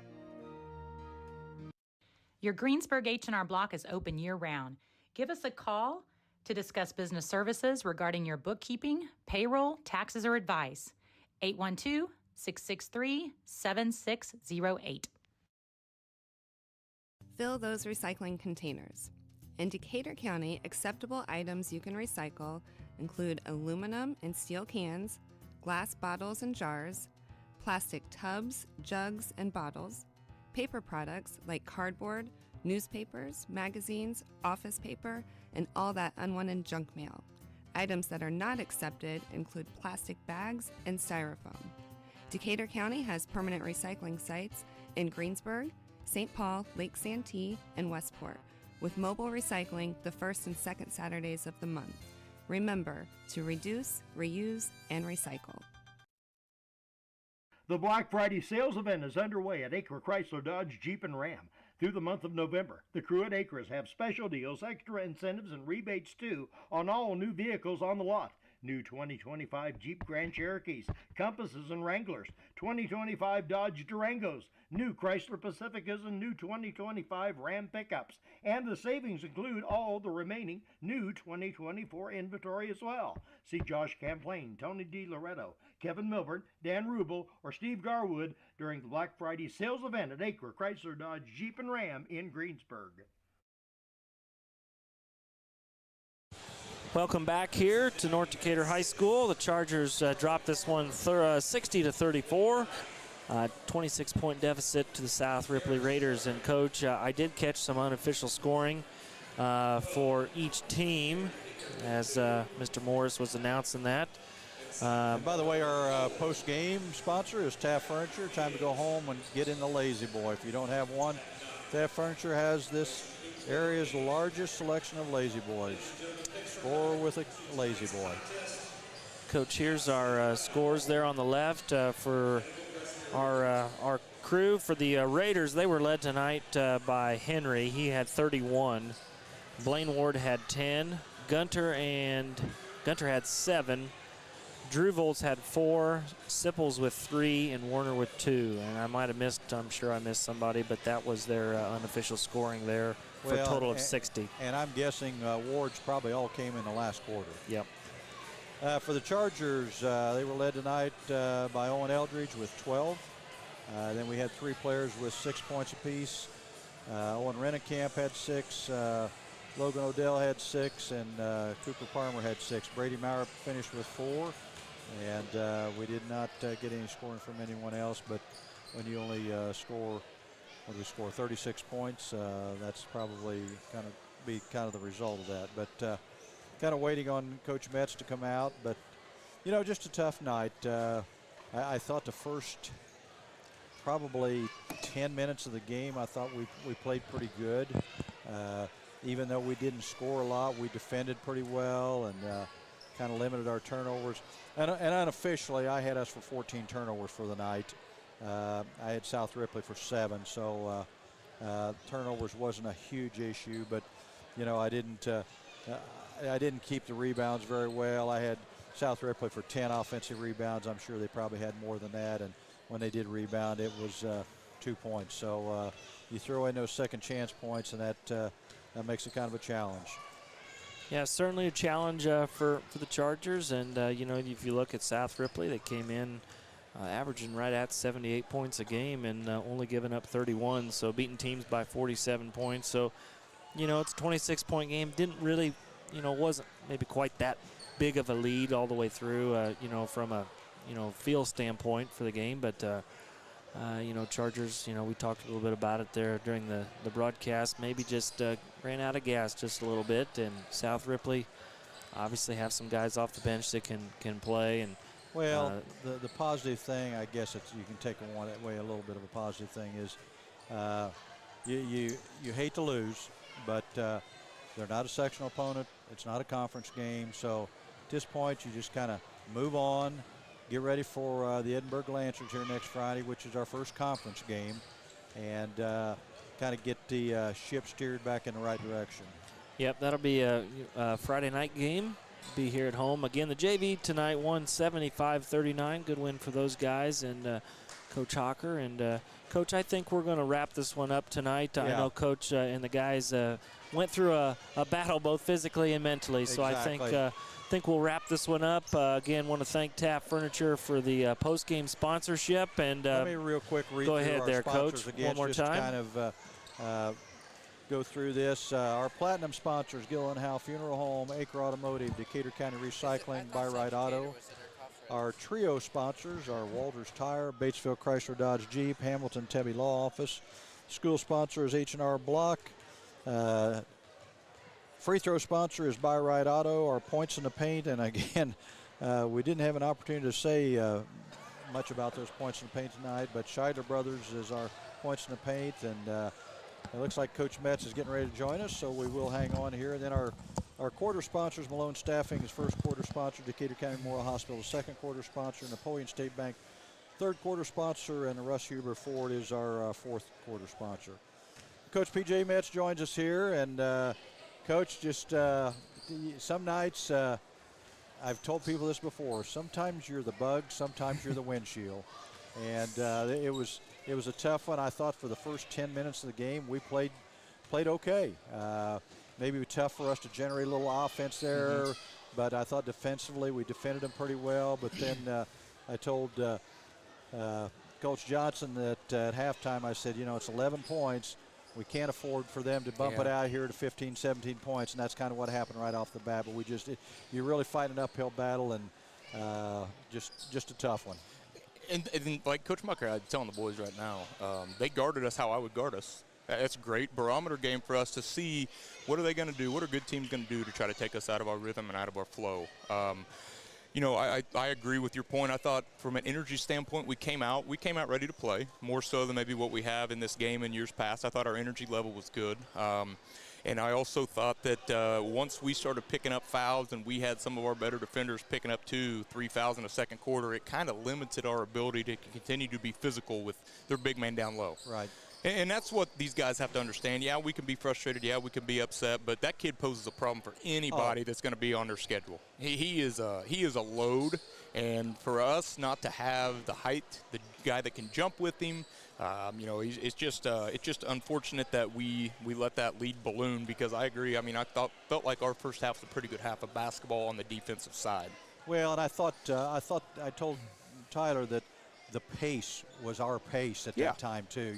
Your Greensburg H&R Block is open year-round. Give us a call to discuss business services regarding your bookkeeping, payroll, taxes, or advice. 812-663-7608. Fill those recycling containers. In Decatur County, acceptable items you can recycle include aluminum and steel cans, glass bottles and jars, plastic tubs, jugs, and bottles, paper products like cardboard, newspapers, magazines, office paper, and all that unwanted junk mail. Items that are not accepted include plastic bags and styrofoam. Decatur County has permanent recycling sites in Greensburg, St. Paul, Lake Santee, and Westport, with mobile recycling the first and second Saturdays of the month. Remember to reduce, reuse, and recycle. The Black Friday sales event is underway at Acre Chrysler Dodge Jeep and Ram. Through the month of November, the crew at Acres have special deals, extra incentives, and rebates too on all new vehicles on the lot. New 2025 Jeep Grand Cherokees, Compasses, and Wranglers, 2025 Dodge Durangos, new Chrysler Pacificas, and new 2025 Ram pickups. And the savings include all the remaining new 2024 inventory as well. See Josh Camplain, Tony D. Loretto, Kevin Milburn, Dan Rubel, or Steve Garwood during the Black Friday sales event at Acre Chrysler Dodge Jeep and Ram in Greensburg. Welcome back here to North Decatur High School. The Chargers dropped this one 60-34. 26-point deficit to the South Ripley Raiders. And, Coach, I did catch some unofficial scoring for each team as Mr. Morris was announcing that. And by the way, our post-game sponsor is Taft Furniture. Time to go home and get in the Lazy Boy. If you don't have one, Taft Furniture has this area's largest selection of Lazy Boys. Score with a Lazy Boy. Coach, here's our scores there on the left for our crew. For the Raiders, they were led tonight by Henry. He had 31. Blaine Ward had 10. Gunter had 7. Drew Volz had 4, Sipples with 3, and Warner with 2. And I might have missed, I'm sure I missed somebody, but that was their unofficial scoring there for a total of 60. And I'm guessing Ward's probably all came in the last quarter. Yep. For the Chargers, they were led tonight by Owen Eldridge with 12. Then we had 3 players with 6 points apiece. Owen Rennekamp had 6. Logan Odell had 6, and Cooper Palmer had 6. Brady Maurer finished with 4, and we did not get any scoring from anyone else. But when you only score, what do we score, 36 points, that's probably kind of the result of that. But kind of waiting on Coach Metz to come out. But, you know, just a tough night. I thought the first probably 10 minutes of the game, I thought we played pretty good. Even though we didn't score a lot, we defended pretty well and kind of limited our turnovers. And unofficially, I had us for 14 turnovers for the night. I had South Ripley for 7, so turnovers wasn't a huge issue. But, you know, I didn't keep the rebounds very well. I had South Ripley for 10 offensive rebounds. I'm sure they probably had more than that. And when they did rebound, it was 2 points. So you throw in those second chance points, and that makes it kind of a challenge. Yeah, certainly a challenge for the Chargers. And, you know, if you look at South Ripley, they came in averaging right at 78 points a game and only giving up 31. So beating teams by 47 points. So, you know, it's a 26-point game. Didn't really, you know, wasn't maybe quite that big of a lead all the way through, you know, from a, you know, feel standpoint for the game. But, you know, Chargers, you know, we talked a little bit about it there during the broadcast. Maybe just ran out of gas just a little bit. And South Ripley obviously have some guys off the bench that can play. And well, the positive thing, I guess you can take away a little bit of a positive thing is you hate to lose, but they're not a sectional opponent. It's not a conference game. So at this point, you just kind of move on. Get ready for the Edinburgh Lancers here next Friday, which is our first conference game, and kind of get the ship steered back in the right direction. Yep, that'll be a Friday night game. Be here at home. Again, the JV tonight won 75-39. Good win for those guys and Coach Hawker. And, Coach, I think we're going to wrap this one up tonight. Yeah. I know Coach and the guys went through a battle both physically and mentally. Exactly. So I think we'll wrap this one up. Again, want to thank Taft Furniture for the post-game sponsorship. And let me real quick read go through ahead our there, sponsors Coach, again, one more just time. To kind of go through this. Our platinum sponsors, Gill & Howe Funeral Home, Acre Automotive, Decatur County Recycling, Buy Right Auto. Our trio sponsors are Walters Tire, Batesville Chrysler Dodge Jeep, Hamilton Tebby Law Office. School sponsor is H&R Block. Free throw sponsor is Buy Right Auto. Our points in the paint, and again, we didn't have an opportunity to say much about those points in the paint tonight, but Scheidler Brothers is our points in the paint, and it looks like Coach Metz is getting ready to join us, so we will hang on here. And then our quarter sponsors, Malone Staffing is first quarter sponsor, Decatur County Memorial Hospital is second quarter sponsor, Napoleon State Bank third quarter sponsor, and Russ Huber Ford is our fourth quarter sponsor. Coach P.J. Metz joins us here, and Coach, just some nights, I've told people this before, sometimes you're the bug, sometimes you're the windshield. And it was a tough one. I thought for the first 10 minutes of the game, we played okay. Maybe tough for us to generate a little offense there, but I thought defensively we defended them pretty well. But then I told Coach Johnson that at halftime I said, you know, it's 11 points. We can't afford for them to bump it out here to 15, 17 points, and that's kind of what happened right off the bat. But you're really fighting an uphill battle, and just a tough one. And like Coach Mucker, I'm telling the boys right now, they guarded us how I would guard us. That's a great barometer game for us to see what are they going to do, what are good teams going to do to try to take us out of our rhythm and out of our flow. You know, I agree with your point. I thought from an energy standpoint, we came out ready to play, more so than maybe what we have in this game in years past. I thought our energy level was good. And I also thought that once we started picking up fouls and we had some of our better defenders picking up 2-3 fouls in the second quarter, it kind of limited our ability to continue to be physical with their big man down low. Right. And that's what these guys have to understand. Yeah, we can be frustrated. Yeah, we can be upset. But that kid poses a problem for anybody that's going to be on their schedule. He is a load. And for us not to have the height, the guy that can jump with him, you know, it's just unfortunate that we let that lead balloon, because I agree. I mean, I felt like our first half was a pretty good half of basketball on the defensive side. Well, and I told Tyler that the pace was our pace at Yeah. that time too.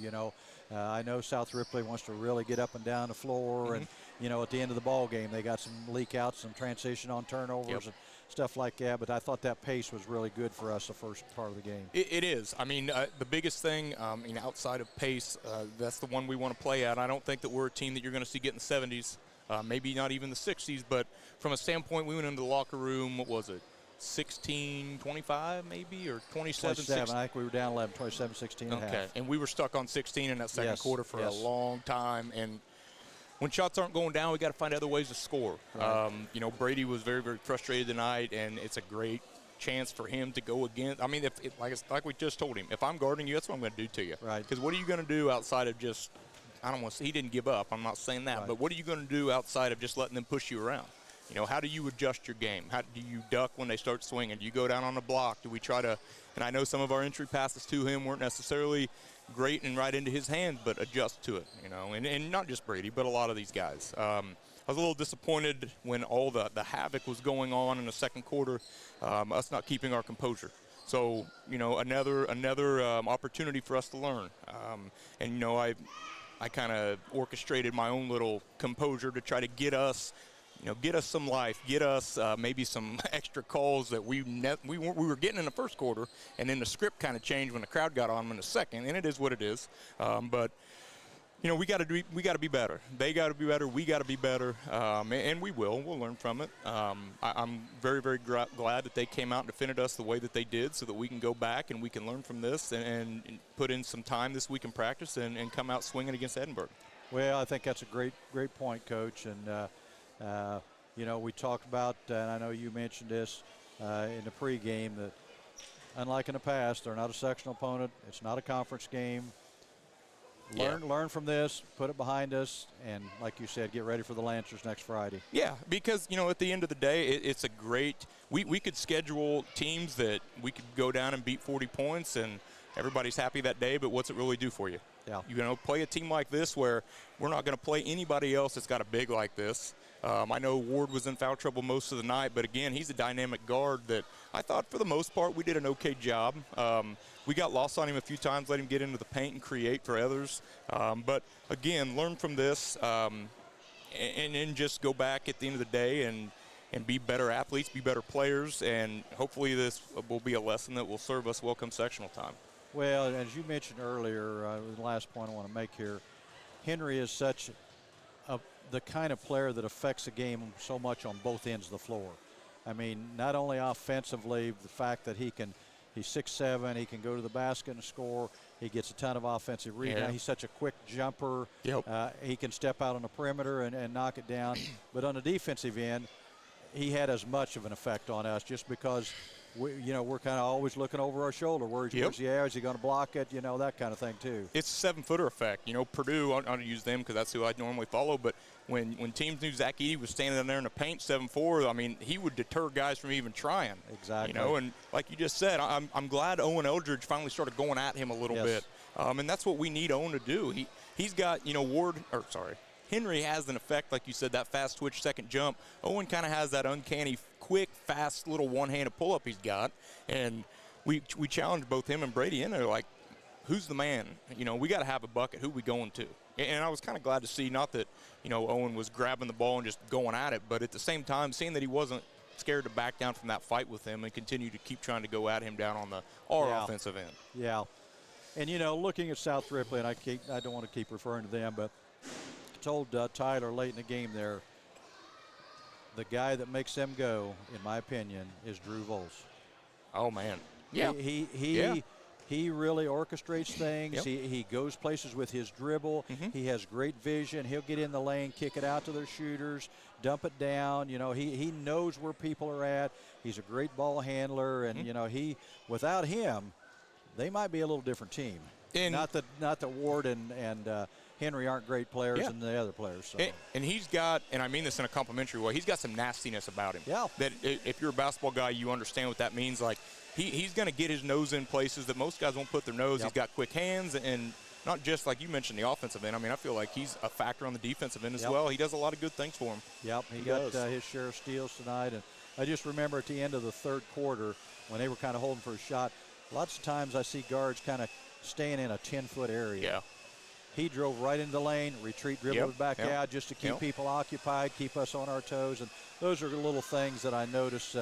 I know South Ripley wants to really get up and down the floor, and at the end of the ball game they got some leak outs, some transition on turnovers and stuff like that. But I thought that pace was really good for us the first part of the game. It is. I mean, the biggest thing, outside of pace, that's the one we want to play at. I don't think that we're a team that you're going to see get in the 70s, maybe not even the 60s. But from a standpoint, we went into the locker room, what was it, 16-25 maybe, or 27-16? I think we were down 11, 27-16 and a half. And we were stuck on 16 in that second quarter for a yes. long time. And when shots aren't going down, we got to find other ways to score. Right. Brady was very, very frustrated tonight, and it's a great chance for him to go against. I mean, like we just told him, if I'm guarding you, that's what I'm going to do to you. Right. Because what are you going to do outside of just, I don't want to say he didn't give up. I'm not saying that. Right. But what are you going to do outside of just letting them push you around? How do you adjust your game? How do you duck when they start swinging? Do you go down on the block? Do we try to – and I know some of our entry passes to him weren't necessarily great and right into his hand, but adjust to it, and not just Brady, but a lot of these guys. I was a little disappointed when all the havoc was going on in the second quarter, us not keeping our composure. So, another opportunity for us to learn. I kind of orchestrated my own little composure to try to get us – get us some life, get us maybe some extra calls that we were getting in the first quarter, and then the script kind of changed when the crowd got on them in the second, and it is what it is. But we got to be better. They got to be better. We got to be better, and we will. We'll learn from it. I'm very, very glad that they came out and defended us the way that they did, so that we can go back and we can learn from this and put in some time this week in practice and come out swinging against Edinburgh. Well, I think that's a great point, Coach, and. We talked about, and I know you mentioned this in the pregame, that unlike in the past, they're not a sectional opponent. It's not a conference game. Learn from this, put it behind us, and like you said, get ready for the Lancers next Friday. Yeah, because, at the end of the day, it's a great – we could schedule teams that we could go down and beat 40 points, and everybody's happy that day, but what's it really do for you? Yeah. Play a team like this where we're not going to play anybody else that's got a big like this. I know Ward was in foul trouble most of the night, but again, he's a dynamic guard that I thought for the most part we did an okay job. We got lost on him a few times, let him get into the paint and create for others. But again, learn from this and then just go back at the end of the day and be better athletes, be better players, and hopefully this will be a lesson that will serve us well come sectional time. Well, as you mentioned earlier, the last point I want to make here, Henry is such the kind of player that affects the game so much on both ends of the floor. I mean, not only offensively, the fact that he's 6'7", he can go to the basket and score. He gets a ton of offensive rebound. Yeah. He's such a quick jumper. Yep. He can step out on the perimeter and knock it down. But on the defensive end, he had as much of an effect on us just because we're kind of always looking over our shoulder. Where's is he going to block it? That kind of thing too. It's a 7-footer effect. Purdue, I'm going to use them because that's who I normally follow, but when teams knew Zach Edey was standing there in the paint 7'4", I mean, he would deter guys from even trying. Exactly. And like you just said, I'm glad Owen Eldridge finally started going at him a little bit. And that's what we need Owen to do. He's got, Henry has an effect, like you said, that fast twitch second jump. Owen kind of has that uncanny, quick, fast little one-handed pull-up he's got. And we challenged both him and Brady in there, like, who's the man? We got to have a bucket. Who we going to? And I was kind of glad to see, not that, Owen was grabbing the ball and just going at it, but at the same time, seeing that he wasn't scared to back down from that fight with him and continue to keep trying to go at him down on our offensive end. Yeah. And, looking at South Ripley, and I don't want to keep referring to them, but I told Tyler late in the game there, the guy that makes them go, in my opinion, is Drew Vols. Oh, man. Yeah. He really orchestrates things. Yep. He goes places with his dribble. Mm-hmm. He has great vision. He'll get in the lane, kick it out to their shooters, dump it down. He knows where people are at. He's a great ball handler, and without him, they might be a little different team. And not that Ward and Henry aren't great players and the other players. So. And he's got, and I mean this in a complimentary way, he's got some nastiness about him. Yeah. That if you're a basketball guy, you understand what that means. Like, he's going to get his nose in places that most guys won't put their nose. He's got quick hands, and not just like you mentioned the offensive end. I mean, I feel like he's a factor on the defensive end as well. He does a lot of good things for him. Yep, he got his share of steals tonight. And I just remember at the end of the third quarter when they were kind of holding for a shot, lots of times I see guards kind of staying in a 10-foot area. Yeah. He drove right into the lane, retreat, dribbled it back out just to keep people occupied, keep us on our toes. And those are the little things that I notice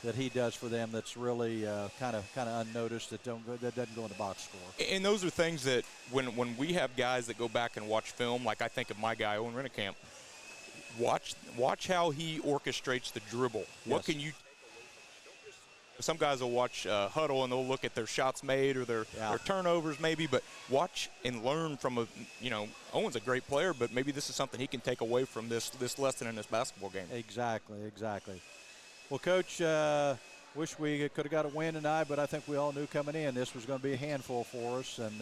that he does for them that's really kind of unnoticed, that doesn't go in the box score. And those are things that when we have guys that go back and watch film, like I think of my guy, Owen Rennekamp, watch how he orchestrates the dribble. Yes. What can you – some guys will watch huddle and they'll look at their shots made or their turnovers maybe, but watch and learn from Owen's a great player, but maybe this is something he can take away from this lesson in this basketball game. Exactly. Well, Coach, wish we could have got a win tonight, but I think we all knew coming in this was going to be a handful for us, and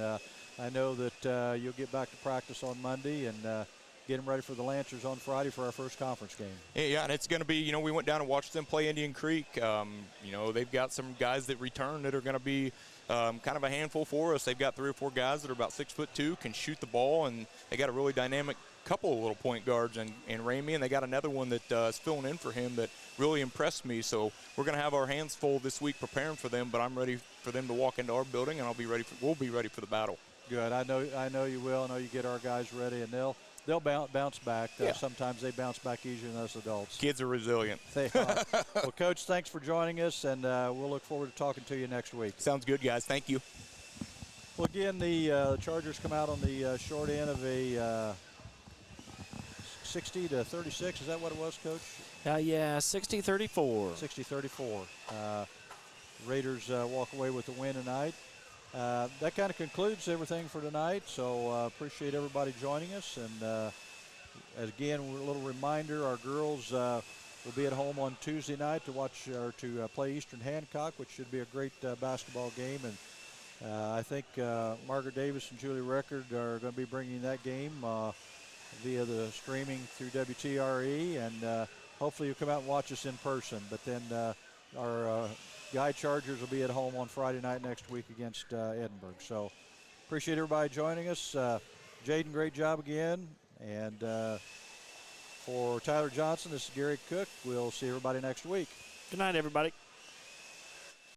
I know that you'll get back to practice on Monday and get them ready for the Lancers on Friday for our first conference game. Yeah, and it's going to be, we went down and watched them play Indian Creek. They've got some guys that return that are going to be kind of a handful for us. They've got 3 or 4 guys that are about 6'2", can shoot the ball, and they got a really dynamic couple of little point guards in Ramey, and they got another one that is filling in for him that really impressed me. So we're going to have our hands full this week preparing for them, but I'm ready for them to walk into our building, and we'll be ready for the battle. Good. I know you will. I know you get our guys ready, and they'll bounce back. Sometimes they bounce back easier than us adults. Kids are resilient. They are. Well, Coach, thanks for joining us, and we'll look forward to talking to you next week. Sounds good, guys. Thank you. Well, again, the Chargers come out on the short end of a 60-36. Is that what it was, Coach? 60-34. 60-34. Raiders walk away with the win tonight. That kind of concludes everything for tonight, so appreciate everybody joining us. And again, a little reminder, our girls will be at home on Tuesday night to watch or to play Eastern Hancock, which should be a great basketball game. And I think Margaret Davis and Julie Record are going to be bringing that game via the streaming through WTRE, and hopefully you'll come out and watch us in person. But then our Guy Chargers will be at home on Friday night next week against Edinburgh. So appreciate everybody joining us. Jaden, great job again. And for Tyler Johnson, this is Gary Cook. We'll see everybody next week. Good night, everybody.